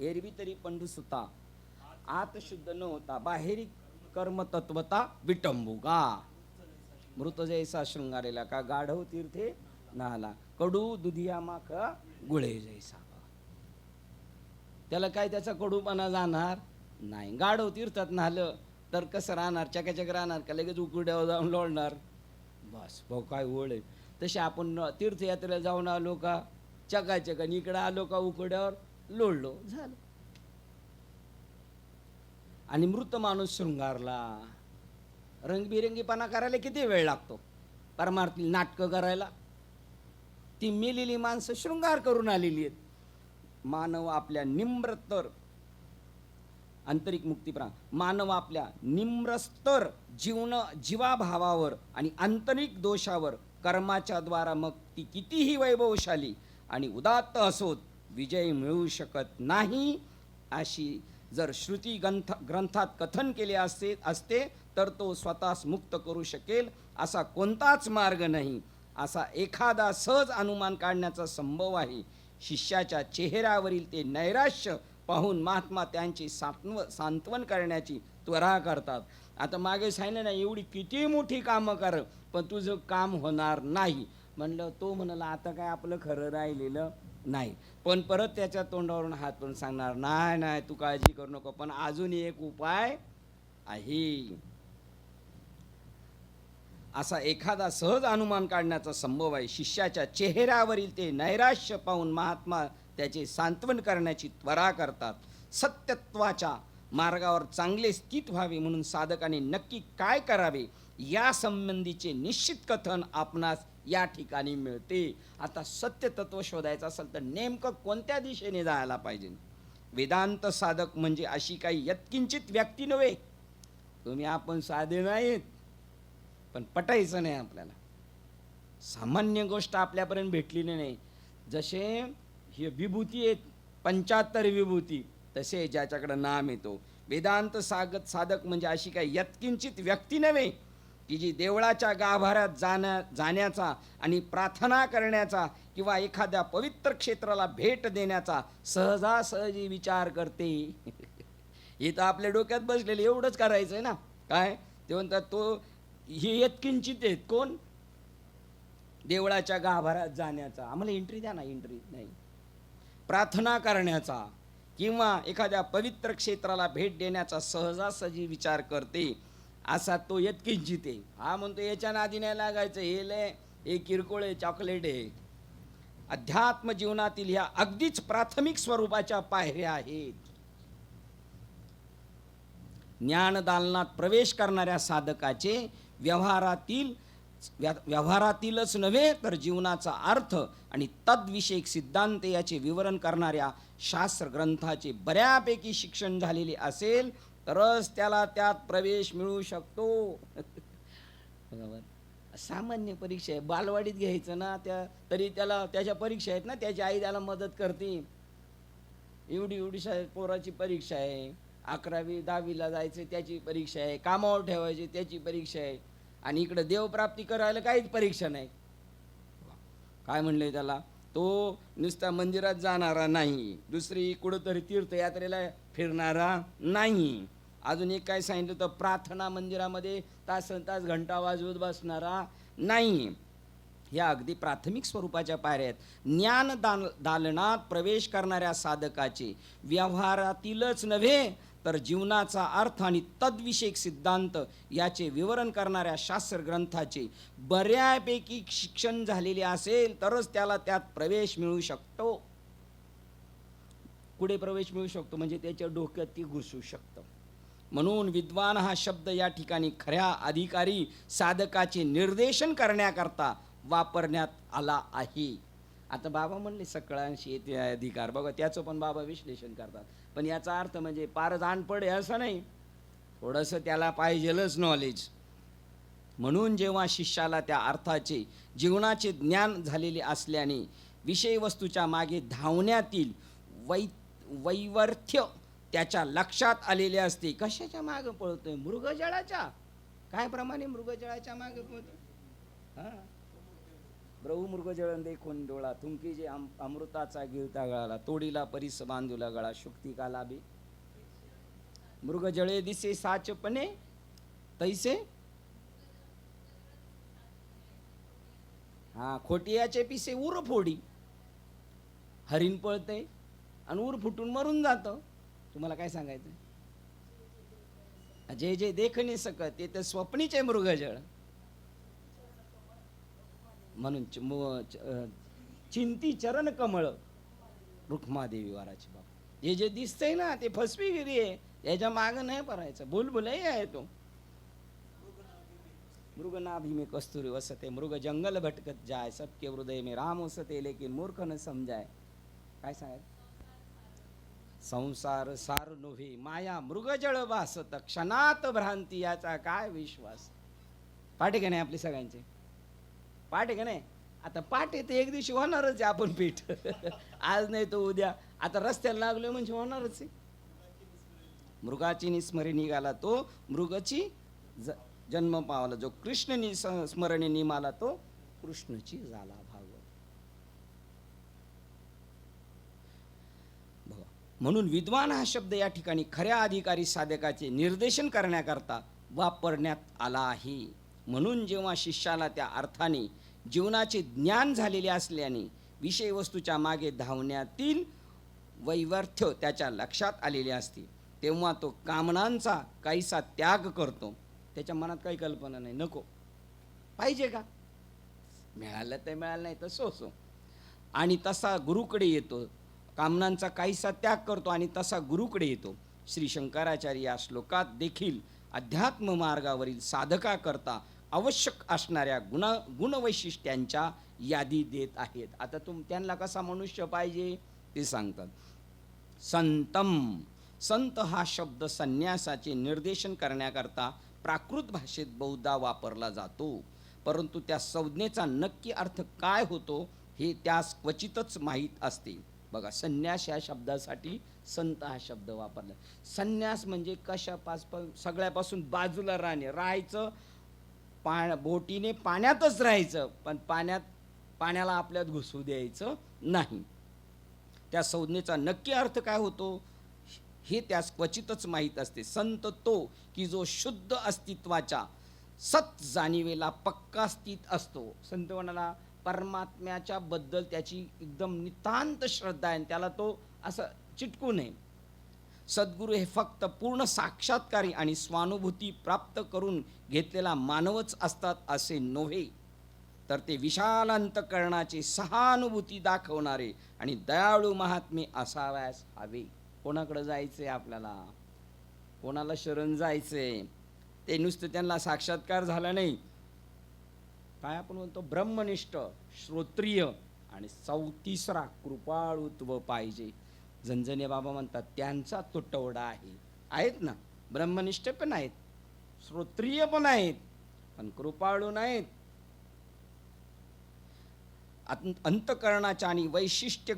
एरवी तरी पंडुसुता आत शुद्ध न होता, बाहेरी कर्म तत्वता विटंबुगा. मृत जैसा शृंगारेला का गाढव तीर्थे नाला, कडू दुधिया माख गुळे जैसा. त्याला काय त्याचा कडूपणा जाणार नाही. गाढव तीर्थात नाहलं तर कसं राहणार, चकाचक राहणार का, लगेच उकड्यावर जाऊन लोळणार. बस भाऊ काय ओळ आहे. तसे आपण तीर्थयात्रेला जाऊन आलो का चकाचक, आणि इकडं आलो का उकड्यावर लोळलो, झालं. आणि मृत माणूस शृंगारला, रंगबिरंगीपणा करायला किती वेळ लागतो, परमार्थी नाटकं करायला. ती मेलेली माणसं शृंगार करून आलेली आहेत. मानव आपल्या निम्रतर आंतरिक मुक्तीप्रा, मानव आपल्या निम्रस्तर जीवाभावावर आणि आंतरिक दोषावर कर्माच्या द्वारा मग ती कितीही वैभवशाली आणि उदात्त असोत विजय मिळू शकत नाही. अशी जर श्रुती ग्रंथात कथन केले असते तर तो स्वतःस मुक्त करू शकेल असा कोणताच मार्ग नाही, असा एखादा सहज अनुमान काढण्याचा संभव आहे. शिष्याच्या चेहऱ्यावरील ते नैराश्य पाहून महात्मा त्यांची सांत्वन करण्याची त्वरा करतात. आता मागे सांगितलं ना, एवढी किती मोठी कामं कर पण तुझं काम होणार नाही. म्हणलं, तो म्हणाला आता काय आपलं खरं राहिलेलं नाही. पण परत त्याच्या तोंडावरून हात पण सांगणार, नाही नाही तू काळजी करू नको, पण अजून एक उपाय आहे. असा एखादा सहज अनुमान काढण्याचा संभव आहे. शिष्याच्या चेहऱ्यावरील ते नैराश्य पाहून महात्मा त्याचे सांत्वन करण्याची त्वरा करतात. सत्यत्वाच्या मार्गावर चांगले स्थित व्हावे म्हणून साधकाने नक्की काय करावे या संबंधीचे निश्चित कथन आपणास या ठिकाणी मिळते. आता सत्य तत्व शोधायचं असेल तर नेमकं कोणत्या दिशेने जायला पाहिजे? वेदांत साधक म्हणजे अशी काही यत्किंचित व्यक्ती नव्हे. तुम्ही आपण साधे नाहीत, पण पटायचं नाही आपल्याला. सामान्य गोष्ट आपल्यापर्यंत भेटलेली नाही. जसे हे विभूती आहेत 75 विभूती, तसे ज्याच्याकडे नाम येतो. वेदांत साधक म्हणजे अशी काही यत्किंचित व्यक्ती नव्हे की जी देवळाच्या गाभाऱ्यात जाण्याचा आणि प्रार्थना करण्याचा किंवा एखाद्या पवित्र क्षेत्राला भेट देण्याचा सहजासहजी विचार करते. हे तर आपल्या डोक्यात बसलेलं एवढंच करायचं आहे ना. काय ते म्हणतात, तो हे यत्किंचित आहेत. कोण? देवळाच्या गाभाऱ्यात जाण्याचा. आम्हाला एंट्री द्या ना. एंट्री नाही. प्रार्थना करण्याचा किंवा एखाद्या पवित्र क्षेत्राला भेट देण्याचा सहजासहजी विचार करते, असा तो यत्किंचित आहे. हा म्हणतो याच्या नादी नाही लागायचं, हे किरकोळ आहे, चॉकलेट आहे. अध्यात्म जीवनातील ह्या अगदीच प्राथमिक स्वरूपाच्या पायऱ्या आहेत. ज्ञानदालनात प्रवेश करणाऱ्या साधकाचे व्यवहारातीलच नव्हे तर जीवनाचा अर्थ आणि तद्विषयक सिद्धांत याचे विवरण करणाऱ्या शास्त्र ग्रंथाचे बऱ्यापैकी शिक्षण झालेले असेल तरच त्याला त्यात प्रवेश मिळू शकतो. बरोबर. सामान्य परीक्षा आहे, बालवाडीत घ्यायचं ना, तरी त्याला त्याच्या परीक्षा आहेत ना, त्याची आई त्याला मदत करते. एवढी पोराची परीक्षा आहे. 11वी 10वीला जायचं त्याची परीक्षा आहे. कामावर ठेवायची त्याची परीक्षा आहे. आणि इकडे देवप्राप्ती करायला काहीच परीक्षा नाही. काय म्हणले त्याला? तो नुसता मंदिरात जाणारा नाही, दुसरी कुठंतरी तीर्थयात्रेला फिरणारा नाही. अजून एक काय सांगितलं तर प्रार्थना मंदिरामध्ये तासन तास घंटा वाजवत बसणारा नाही. ह्या अगदी प्राथमिक स्वरूपाच्या पायऱ्या आहेत. ज्ञान दालनात प्रवेश करणाऱ्या साधकाचे व्यवहारातीलच नव्हे तर जीवनाचा अर्थ आणि तद्विषयक सिद्धांत याचे विवरण करणाऱ्या शास्त्र ग्रंथाचे बऱ्यापैकी शिक्षण झालेले असेल तरच त्याला त्यात प्रवेश मिळू शकतो. पुढे प्रवेश मिळू शकतो म्हणजे त्याच्या डोक्यात ती घुसू शकतं. म्हणून विद्वान हा शब्द या ठिकाणी खऱ्या अधिकारी साधकाचे निर्देशन करण्याकरता वापरण्यात आला आहे. आता बाबा म्हणले सकळांशी येते अधिकार, बघा त्याचं पण बाबा विश्लेषण करतात. पण याचा अर्थ म्हणजे फारच अनपढ आहे असं नाही, थोडंसं त्याला पाहिजेलच नॉलेज. म्हणून जेव्हा शिष्याला त्या अर्थाचे जीवनाचे ज्ञान झालेले असल्याने विषय वस्तूच्या मागे धावण्यातील वैवर्थ्य त्याच्या लक्षात आलेले असते. कशाच्या मागे पळतोय? मृगजळाच्या. काय प्रमाणे मृगजळाच्या मागे पळतोय? हां, ब्रहू मृगजळण देखून डोळा तुमकी जे अमृताचा गिळता गळाला, तोडीला परिस बांधूला गळा, शुक्ती का लाभे. मृगजळे दिसे साचपणे तैसे. हा, खोटियाचे पिसे उर फोडी. हरिण पळतंय आणि उर फुटून मरून जातं. तुम्हाला काय सांगायचं? जे जे देख नाही सकत ते तर स्वप्नीचे मृगजळ. म्हणून चिंती चरण कमळ रुक्मादेवी वाराची बाबा. जे जे दिसतंय ना ते फसवीगिरी आहे, याच्या मागं नाही पडायचं. बुलबुलही आहे तो. मृगनाभी में कस्तुरी वसते, मृग जंगल भटकत जाय, सबके हृदय में राम वसते लेकिन मूर्ख न समजाय. काय सांगायचं? संसार सार नोव्हे माया मृगजळ भासत, क्षणात भ्रांती याचा काय विश्वास. पाठे का नाही आपले सगळ्यांचे? पाठ आहे का नाही? आता पाठ येते एक दिवशी होणारच आहे आपण पीठ. आज नाही तो उद्या. आता रस्त्याला लागलोय म्हणजे होणारच आहे. मृगाची निस्मरणी निघाला तो मृगाची जन्म पावला, जो कृष्ण स्मरणे निमाला तो कृष्णची झाला भागवत. बघा, म्हणून विद्वान हा शब्द या ठिकाणी खऱ्या अधिकारी साधकाचे निर्देशन करण्याकरता वापरण्यात आला आहे. म्हणून जेव्हा शिष्याला त्या अर्थाने जीवनाचे ज्ञान झालेले असल्याने विषय वस्तूच्या मागे धावण्यातील वैवर्थ्य त्याच्या लक्षात आलेले असते, तेव्हा तो कामनांचा काहीसा त्याग करतो. त्याच्या मनात काही कल्पना नाही, नको पाहिजे का, मिळालं तर मिळालं नाही तर सो. आणि तसा गुरुकडे येतो. कामनांचा काहीसा त्याग करतो आणि तसा गुरुकडे येतो. श्री शंकराचार्य या श्लोकात देखील अध्यात्म मार्गावरील साधका करता आवश्यक असणाऱ्या गुणवैशिष्ट्यांच्या यादी देत आहेत. आता त्यांना कसा मनुष्य पाहिजे ते सांगतात. संतम, संत हा शब्द संन्यासाचे निर्देशन करण्याकरता प्राकृत भाषेत बहुधा वापरला जातो, परंतु त्या संज्ञेचा नक्की अर्थ काय होतो हे त्यास क्वचितच माहीत असते. बघा, संन्यास या शब्दासाठी संत हा शब्द वापरला. संन्यास म्हणजे सगळ्यापासून बाजूला राहायचं, बोटीने पाण्यातच राहायचं, पण पाण्याला आपल्यात घुसू द्यायचं नाही. त्या संज्ञेचा नक्की अर्थ काय होतो हे त्यास क्वचितच माहीत असते. संत तो की जो शुद्ध अस्तित्वाच्या सत जाणीवेला पक्का स्थित असतो. संत म्हणाला परमात्म्याच्या बद्दल त्याची एकदम नितांत श्रद्धा आहे, त्याला तो असं चिटकू नये. सद्गुरू हे फक्त पूर्ण साक्षात्कारी आणि स्वानुभूती प्राप्त करून घेतलेला मानवच असतात असे नव्हे, तर ते विशाल अंतःकरणाची सहानुभूती दाखवणारे आणि दयाळू महात्मे असावयास हवे. कोणाकडे जायचंय आपल्याला, कोणाला शरण जायचंय? ते नुसतं त्यांना साक्षात्कार झाला नाही, काय आपण म्हणतो ब्रह्मनिष्ठ, श्रोत्रिय आणि 34रा कृपाळुत्व पाहिजे. झणझणे बाबा म्हणतात त्यांचा तुटवडा आहेत ना. ब्रह्मनिष्ठ पण आहेत, श्रोत्रिय पण आहेत, पण कृपाळू नाहीत. अंतःकरणाच्या आणि वैशिष्ट्य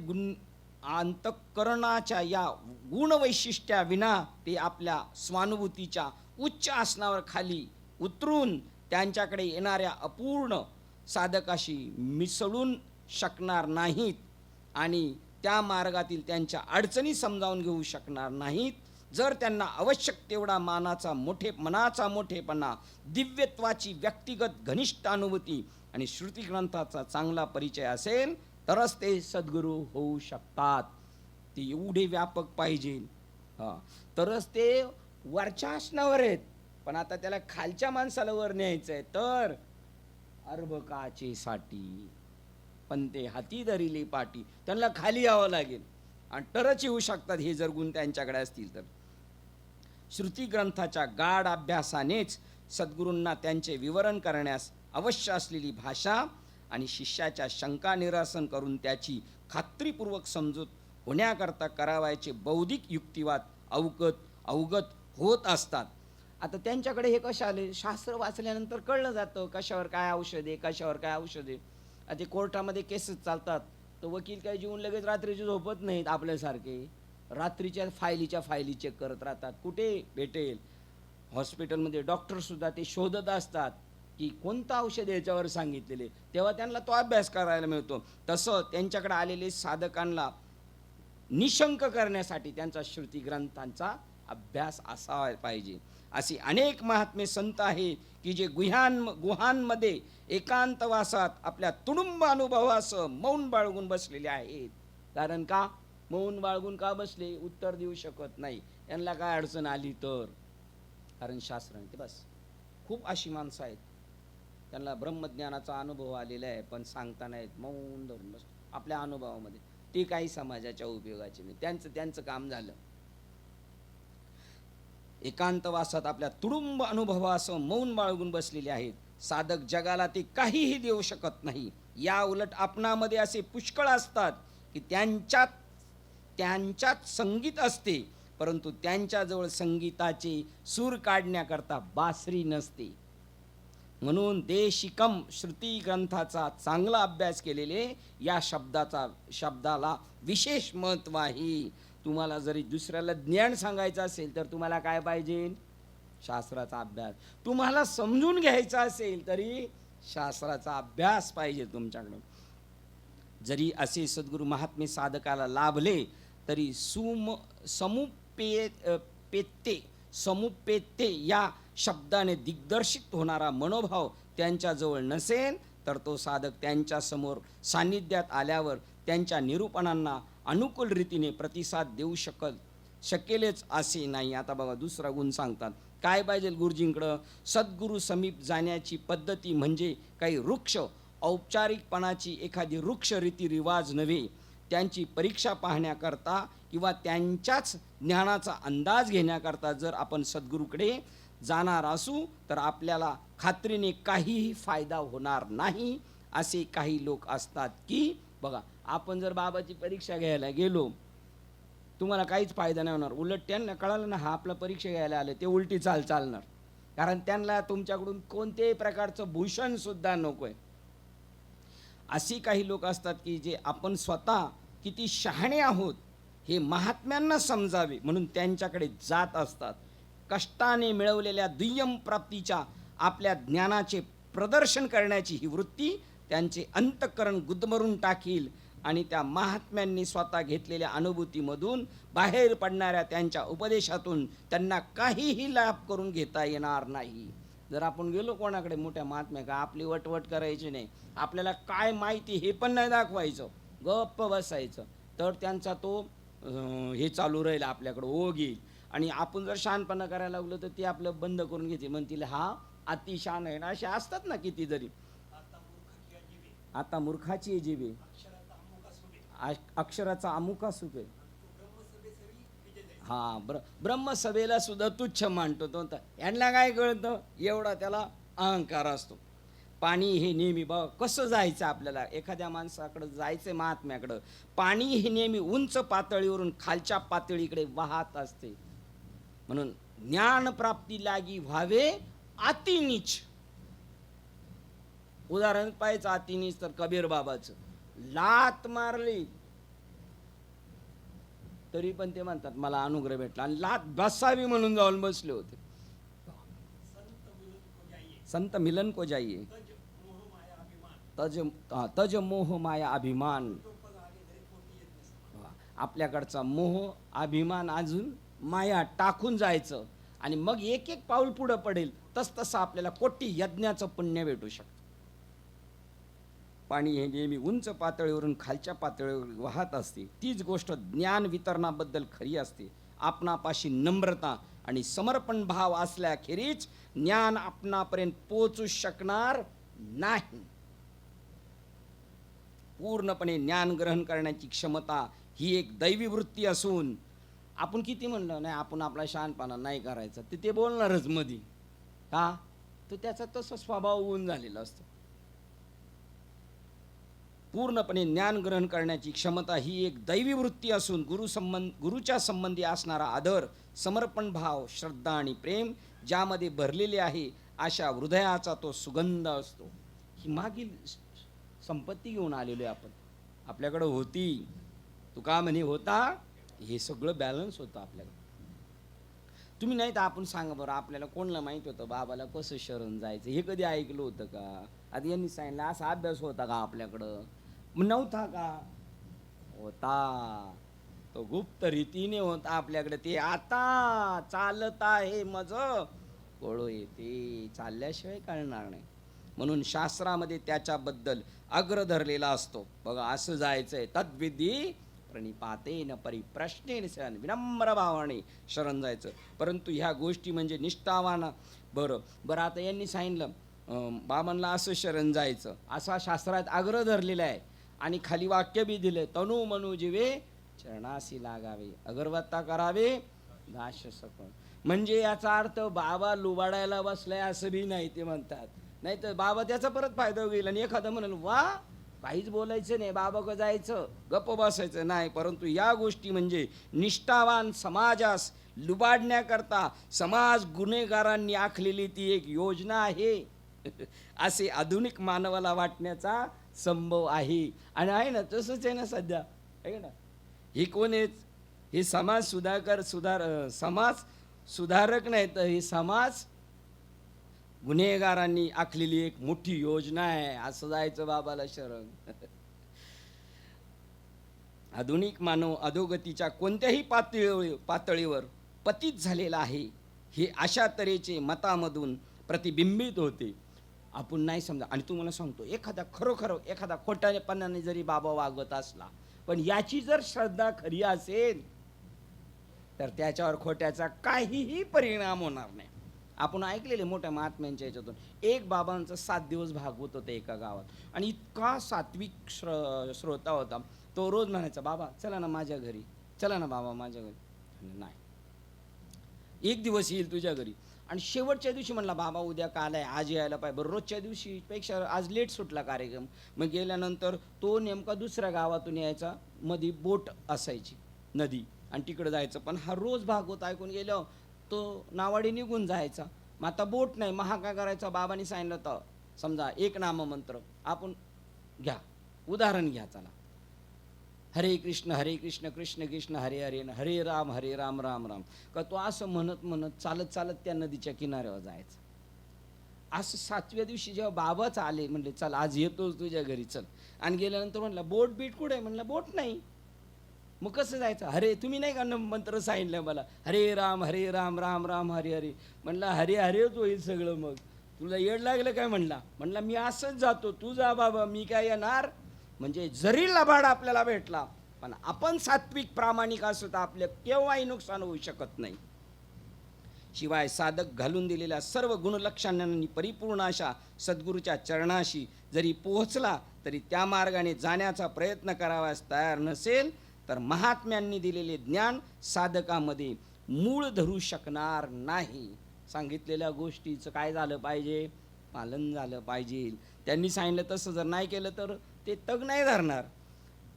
अंतःकरणाच्या या गुणवैशिष्ट्या विना ते आपल्या स्वानुभूतीच्या उच्च आसनावर खाली उतरून त्यांच्याकडे येणाऱ्या अपूर्ण साधकाशी मिसळून शकणार नाहीत आणि त्या मार्गातील त्यांच्या अडचणी समजावून घेऊ शकणार नाहीत. जर त्यांना आवश्यक तेवढा मनाचा मोठेपणा, दिव्यत्वाची व्यक्तिगत घनिष्ठ अनुभूती आणि श्रुती ग्रंथाचा चांगला परिचय असेल तरच ते सद्गुरू होऊ शकतात. ते एवढे व्यापक पाहिजे, तरच ते वरच्या आसनावर आहेत. पण आता त्याला खालच्या माणसाला वर न्यायचं आहे, तर अर्भकाचे साठी पण ते हाती धरिली पाटी, त्यांना खाली यावं लागेल आणि तरच येऊ शकतात. हे जर गुण त्यांच्याकडे असतील तर श्रुती ग्रंथाच्या गाढ अभ्यासानेच सद्गुरूंना त्यांचे विवरण करण्यास अवश्य असलेली भाषा आणि शिष्याच्या शंका निरासन करून त्याची खात्रीपूर्वक समजूत होण्याकरता करावायचे बौद्धिक युक्तिवाद अवगत होत असतात. आता त्यांच्याकडे हे कशा आले? शास्त्र वाचल्यानंतर कळलं जातं कशावर काय औषध आहे, कशावर काय औषध आहे. आता कोर्टामध्ये केसेस चालतात, तर वकील काय जीवन लगेच रात्रीची झोपत नाहीत आपल्यासारखे. रात्रीच्या फायली चेक करत राहतात, कुठे भेटेल. हॉस्पिटलमध्ये डॉक्टरसुद्धा ते शोधत असतात की कोणतं औषध याच्यावर सांगितलेले, तेव्हा त्यांना तो अभ्यास करायला मिळतो. तसं त्यांच्याकडे आलेले साधकांना निशंक करण्यासाठी त्यांचा श्रुती ग्रंथांचा अभ्यास असावा पाहिजे. असे अनेक महात्मे संत आहेत की जे गुहांमध्ये एकांतवासात आपल्या तुडुंब अनुभवासह मौन बाळगून बसलेले आहेत. कारण का मौन बाळगून का बसले? उत्तर देऊ शकत नाही. यांना काय अडचण आली तर, कारण शास्त्र ते बस. खूप अशी माणसं आहेत त्यांना ब्रह्मज्ञानाचा अनुभव आलेला आहे, पण सांगता नाहीत, मौन धरून बस आपल्या अनुभवामध्ये. ते काही समाजाच्या उपयोगाचे नाही, त्यांचं काम झालं. एकांतवासात आपल्या तुडुंब अनुभवासह मौन बाळगून बसलेले आहेत. साधक जगाला ते काहीही देऊ शकत नाही. या उलट आपणामध्ये असे पुष्कळ असतात की त्यांच्यात संगीत असते, परंतु त्यांच्याजवळ संगीताचे सूर काढण्याकरता बासरी नसते. म्हणून देशिकम श्रुती ग्रंथाचा चांगला अभ्यास केलेले या शब्दाला विशेष महत्त्व आहे. तुम्हाला जरी दुसऱ्याला ज्ञान सांगायचं असेल तर तुम्हाला काय पाहिजे? शास्त्राचा अभ्यास. तुम्हाला समजून घ्यायचं असेल तरी शास्त्राचा अभ्यास पाहिजे तुमच्याकडं. जरी असे सद्गुरू महात्मे साधकाला लाभले तरी समुपेत्ते या शब्दाने दिग्दर्शित होणारा मनोभाव त्यांच्याजवळ नसेल तर तो साधक त्यांच्या समोर सान्निध्यात आल्यावर त्यांच्या निरूपणांना अनुकूल रीतीने प्रतिसाद देऊ शकेलच असे नाही. आता बघा दुसरा गुण सांगतात. काय पाहिजे गुरुजींकडं? सद्गुरू समीप जाण्याची पद्धती म्हणजे काही वृक्ष औपचारिकपणाची एखादी वृक्ष रीती रिवाज नव्हे, त्यांची परीक्षा पाहण्याकरता किंवा त्यांच्याच ज्ञानाचा अंदाज घेण्याकरता जर आपण सद्गुरूकडे जाणार असू तर आपल्याला खात्रीने काहीही फायदा होणार नाही. असे काही लोक असतात की बघा, आपण जर बाबाची परीक्षा घ्यायला गेलो, तुम्हाला काहीच फायदा नाही होणार. उलट त्यांना कळालं ना हा आपला परीक्षा घ्यायला आले, ते उलटी चालणार. कारण त्यांना तुमच्याकडून कोणत्याही प्रकारचं भूषण सुद्धा नको आहे. अशी काही लोक असतात की जे आपण स्वतः किती शहाणे आहोत हे महात्म्यांना समजावे म्हणून त्यांच्याकडे जात असतात. कष्टाने मिळवलेल्या दुय्यम प्राप्तीच्या आपल्या ज्ञानाचे प्रदर्शन करण्याची ही वृत्ती त्यांचे अंतःकरण गुदमरून टाकील आणि त्या महात्म्यांनी स्वतः घेतलेल्या अनुभूतीमधून बाहेर पडणाऱ्या त्यांच्या उपदेशातून त्यांना काहीही लाभ करून घेता येणार नाही. जर आपण गेलो कोणाकडे मोठ्या महात्म्या का आपली वटवट करायची नाही, आपल्याला काय माहिती हे पण नाही दाखवायचं, गप्प बसायचं, तर त्यांचा तो हे चालू राहील आपल्याकडं ओघ येईल. आणि आपण जर शहाणपणा करायला लागलो तर ते आपलं बंद करून घेते, म्हणतील हा अतिशहाण आहे ना. असे असतात ना किती जरी. आता मूर्खाची जीवे अक्षराचा अमुका सुपे. हा ब्रह्मसभेला सुद्धा तुच्छ मांडतो तो. यांना काय कळतं, एवढा त्याला अहंकार असतो. पाणी हे नेहमी बघ कसं जायचं आपल्याला, एखाद्या माणसाकडं जायचं महात्म्याकडं, पाणी हे नेहमी उंच पातळीवरून खालच्या पातळीकडे वाहत असते. म्हणून ज्ञानप्राप्ती लागी व्हावे अतिनीच. उदाहरण पाहायचं अतिनीच तर कबीर बाबाचं. लात मारली तरी पण ते म्हणतात मला अनुग्रह भेटला, आणि लात बसावी म्हणून जाऊन बसले होते. संत मिलन को जाइए तज मोह माया अभिमान. आपल्याकडचा मोह अभिमान अजून माया टाकून जायचं आणि मग एक एक पाऊल पुढं पडेल, तसं आपल्याला कोटी यज्ञाचं पुण्य भेटू शकतं. पाणी हे नेहमी उंच पातळीवरून खालच्या पातळीवर वाहत असते. तीच गोष्ट ज्ञान वितरणाबद्दल खरी असते. आपणापाशी नम्रता आणि समर्पण भाव असल्याखेरीज ज्ञान आपणापर्यंत पोहोचू शकणार नाही. पूर्णपणे ज्ञान ग्रहण करण्याची क्षमता ही एक दैवी वृत्ती असून आपण किती म्हणलं नाही आपण आपला शहाणपणा नाही करायचा, ते बोलणारच मधी. का तर त्याचा तसा स्वभाव होऊन झालेला असतो. पूर्णपणे ज्ञान ग्रहण करण्याची क्षमता ही एक दैवी वृत्ती असून गुरुच्या संबंधी असणारा आदर, समर्पण भाव, श्रद्धा आणि प्रेम ज्यामध्ये भरलेले आहे अशा हृदयाचा तो सुगंध असतो. ही मागील संपत्ती घेऊन आलेलो आहे आपण. आपल्याकडं होती, तुका म्हणे होता, हे सगळं बॅलन्स होतं आपल्याकडं. तुम्ही नाही तर आपण सांगा बरं, आपल्याला कोणाला माहित होतं बाबाला कसं शरण जायचं, हे कधी ऐकलं होतं का? आता यांनी सांगितलं असा अभ्यास होता का आपल्याकडं? नव्हता का? होता, तो गुप्त रीतीने होता आपल्याकडे. ते आता चालत आहे मज कळो येते, चालल्याशिवाय कळणार नाही. म्हणून शास्त्रामध्ये त्याच्याबद्दल अग्र धरलेला असतो. बघा असं जायचंय, तद्विधी प्रणिपातेन परिप्रश्नेन शरण, विनम्र भावाने शरण जायचं. परंतु ह्या गोष्टी म्हणजे निष्ठावान. बरं आता यांनी सांगितलं बाबांना असं शरण जायचं, असा शास्त्रात आग्रह धरलेला आहे. आणि खाली वाक्य बी दिले, तनु मनु जीवे चरणासी लागावे, अगरवत्ता करावे दाश सकळ. म्हणजे याचा अर्थ बाबा लुबाडायला बसलाय असं बी नाही ते म्हणतात. नाही तर बाबा त्याचा परत फायदा होईल आणि एखादं म्हणाल वा काहीच बोलायचं नाही, बाबा का जायचं गप्प बसायचं नाही. परंतु या गोष्टी म्हणजे निष्ठावान समाजास लुबाडण्याकरता समाज गुन्हेगारांनी आखलेली ती एक योजना आहे असे आधुनिक मानवाला वाटण्याचा संभव आहे. आणि आहे ना, तसंच आहे ना सध्या, आहे ना. हे कोण आहेत? हे समाज समाज सुधारक नाही तर हे समाज गुन्हेगारांनी आखलेली एक मोठी योजना आहे. असं जायचं बाबाला शरण. आधुनिक मानव अधोगतीच्या कोणत्याही पातळीवर पतित झालेला आहे हे अशा तऱ्हेचे मतामधून प्रतिबिंबित होते. आपण नाही समजा. आणि तुम्हाला सांगतो, खरोखर एखादा खोट्यापणाने जरी बाबा वागत असला, पण याची जर श्रद्धा खरी असेल तर त्याच्यावर खोट्याचा काहीही परिणाम होणार नाही. आपण ऐकलेले मोठ्या महात्म्यांच्या याच्यातून एक बाबांचं 7 दिवस भागवत होतं एका गावात, आणि इतका सात्विक श्रोता होता. तो रोज म्हणायचा, बाबा चला ना माझ्या घरी, चला ना बाबा माझ्या घरी. नाही, एक दिवस येईल तुझ्या घरी. आणि शेवटच्या दिवशी म्हणला, बाबा उद्या काल आहे, आज यायला पाहिजे. बरं, रोजच्या दिवशीपेक्षा आज लेट सुटला कार्यक्रम. मग गेल्यानंतर तो नेमका दुसऱ्या गावातून यायचा, मध्ये बोट असायची नदी, आणि तिकडं जायचं. पण हा रोज भागवत ऐकून गेल्यावर तो नावाडी निघून जायचा. मग आता बोट नाही, मग हा काय करायचा, बाबांनी सांगितलं तर समजा एक नाममंत्र आपण घ्या, उदाहरण घ्या, चला, हरे कृष्ण कृष्ण कृष्ण हरे हरे, हरे राम राम राम. का तो असं म्हणत म्हणत चालत चालत त्या नदीच्या किनाऱ्यावर जायचं. असं 7व्या दिवशी जेव्हा बाबाच आले, म्हणले चल आज येतोच तुझ्या घरी, चल. आणि गेल्यानंतर म्हणलं बोट बीट कुठे आहे, म्हणलं बोट नाही. मग कसं जायचं, हरे तुम्ही नाही का मंत्र सांगितलं मला, हरे राम राम राम हरे हरे. म्हणलं हरे हरेच होईल सगळं. मग तुला येड लागलं काय, म्हणला मी असंच जातो, तू जा बाबा, मी काय येणार. म्हणजे जरी लबाड आपल्याला भेटला, पण आपण सात्विक प्रामाणिक असतो तर आपलं केव्हाही नुकसान होऊ शकत नाही. शिवाय साधक घालून दिलेल्या सर्व गुणलक्षणांनी परिपूर्ण अशा सद्गुरूच्या चरणाशी जरी पोहोचला तरी त्या मार्गाने जाण्याचा प्रयत्न करावयास तयार नसेल तर महात्म्यांनी दिलेले ज्ञान साधकामध्ये मूळ धरू शकणार नाही. सांगितलेल्या गोष्टीचं काय झालं पाहिजे, पालन झालं पाहिजे. त्यांनी सांगितलं तसं जर नाही केलं तर ते तग नाही धरणार.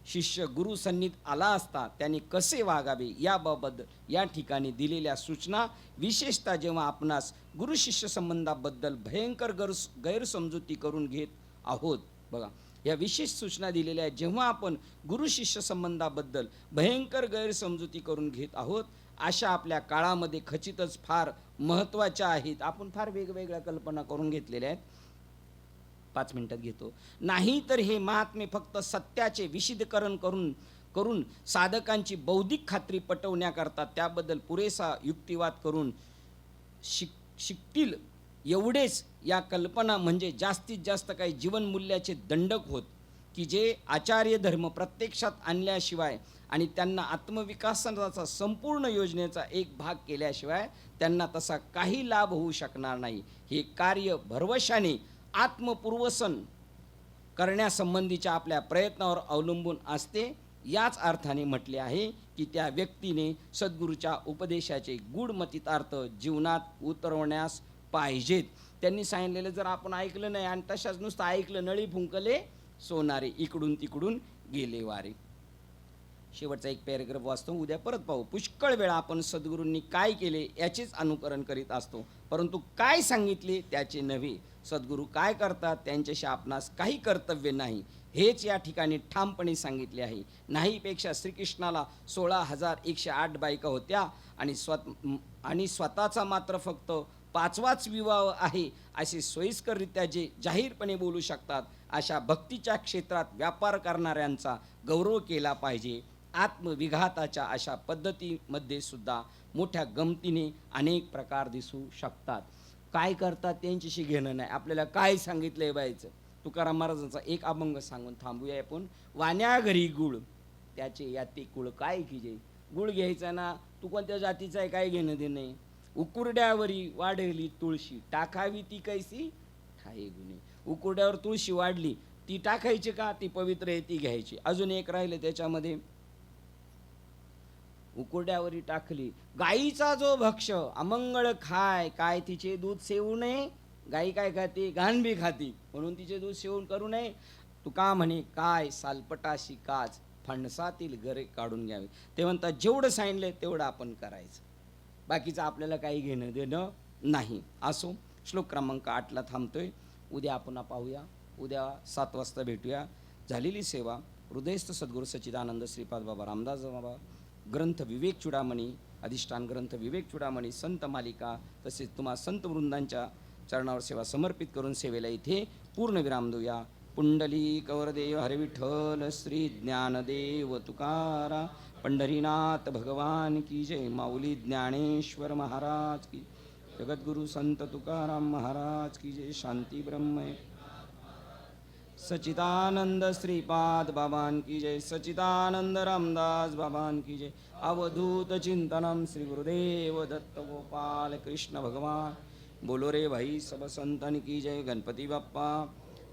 शिष्य गुरु सन्निध आला असता त्याने कसे वागावे याबाबत या ठिकाणी दिलेल्या सूचना, विशेषतः जेव्हा आपणास गुरु शिष्य संबंधाबद्दल भयंकर गैरसमजुती करून घेत आहोत. बघा, या विशेष सूचना दिलेल्या आहेत. जेव्हा आपण गुरु शिष्य संबंधाबद्दल भयंकर गैरसमजुती करून घेत आहोत, अशा आपल्या काळामध्ये खचितच फार महत्त्वाच्या आहेत. आपण फार वेगवेगळ्या कल्पना करून घेतलेल्या आहेत. 5 मिनिटात घेतो. नाही तर हे महात्मे फक्त सत्याचे विशदीकरण करून साधकांची बौद्धिक खात्री पटवण्याकरता त्याबद्दल पुरेसा युक्तिवाद करून शिकतील एवढेच या कल्पना म्हणजे जास्तीत जास्त काही जीवनमूल्याचे दंडक होत, की जे आचार्य धर्म प्रत्यक्षात आणल्याशिवाय आणि त्यांना आत्मविकासाचा संपूर्ण योजनेचा एक भाग केल्याशिवाय त्यांना तसा काही लाभ होऊ शकणार नाही. हे कार्य भरवशाने आत्मपूर्वसन करण्यासंबंधीच्या आपल्या प्रयत्नावर अवलंबून असते. याच अर्थाने म्हटले आहे की त्या व्यक्तीने सद्गुरूच्या उपदेशाचे गूढ मतितार्थ जीवनात उतरवण्यास पाहिजेत. त्यांनी सांगितलेलं जर आपण ऐकलं नाही आणि तशाच नुसतं ऐकलं, नळी फुंकले सोनारे, इकडून तिकडून गेले वारे. शेवटचा एक पॅरेग्राफ वाचतो, उद्या परत पाहू. पुष्कळ वेळा आपण सद्गुरूंनी काय केले याचेच अनुकरण करीत असतो, परंतु काय सांगितले त्याचे नव्हे. सद्गुरू काय करतात त्यांच्याशी आपणास काही कर्तव्य नाही, हेच या ठिकाणी ठामपणे सांगितले आहे. नाहीपेक्षा श्रीकृष्णाला 16,108 बायका होत्या आणि स्वतःचा मात्र फक्त 5वाच विवाह आहे असे सोयीस्कररित्या जे जाहीरपणे बोलू शकतात, अशा भक्तीच्या क्षेत्रात व्यापार करणाऱ्यांचा गौरव केला पाहिजे. आत्मविघाताच्या अशा पद्धतीमध्ये सुद्धा मोठ्या गमतीने अनेक प्रकार दिसू शकतात. काय करतात त्यांच्याशी घेणं नाही, आपल्याला काय सांगितलंय बायचं. तुकाराम महाराजांचा एक अभंग सांगून थांबूया आपण. वाण्या घरी गुळ त्याचे याते कुळ काय किजे. गुळ घ्यायचा ना, तू कोणत्या जातीचा आहे काय घेणं देणं नाही. उकुरड्यावरी वाढली तुळशी टाकावी ती कैसी ठाई गुणे. उकुरड्यावर तुळशी वाढली ती टाकायची का, ती पवित्र आहे ती घ्यायची. अजून एक राहिले त्याच्यामध्ये, उकुरड्यावरी टाकली गाईचा जो भक्ष अमंगळ खाय, काय तिचे दूध सेवू नये. गाई काय खाते, घाण बी खाती, म्हणून तिचे दूध सेवन करू नये. तुका म्हणे काय सालपटाशी काच, फणसातील गरे काढून घ्यावे. ते म्हणतात जेवढं सांगितलं तेवढं आपण करायचं, बाकीचं आपल्याला काही घेणं देणं नाही. असो, श्लोक क्रमांक 8ला थांबतोय. उद्या आपण पाहूया. उद्या 7 वाजता भेटूया. झालेली सेवा हृदयस्थ सद्गुरू सच्चिदानंद श्रीपाद बाबा रामदास बाबा, ग्रंथ विवेक चुडामणी, अधिष्ठान ग्रंथ विवेक चुडामणी, संत मालिका, तसेच तुम्हा संत वृंदांच्या चरणावर सेवा समर्पित करून सेवेला इथे पूर्णविराम देऊया. पुंडली कवरदेव हरे विठ्ठल, श्री ज्ञानदेव तुकारा, पंढरीनाथ भगवान की जय. माऊली ज्ञानेश्वर महाराज की, जगद्गुरु संत तुकाराम महाराज की जय. शांती ब्रह्म सच्चिदानंद श्रीपाद बाबान की जय. सच्चिदानंद रामदास बाबान की जय. अवधूत चिंतनम श्री गुरुदेव दत्त गोपाल कृष्ण भगवान. बोलो रे भाई सब संतन की जय. गणपती बाप्पा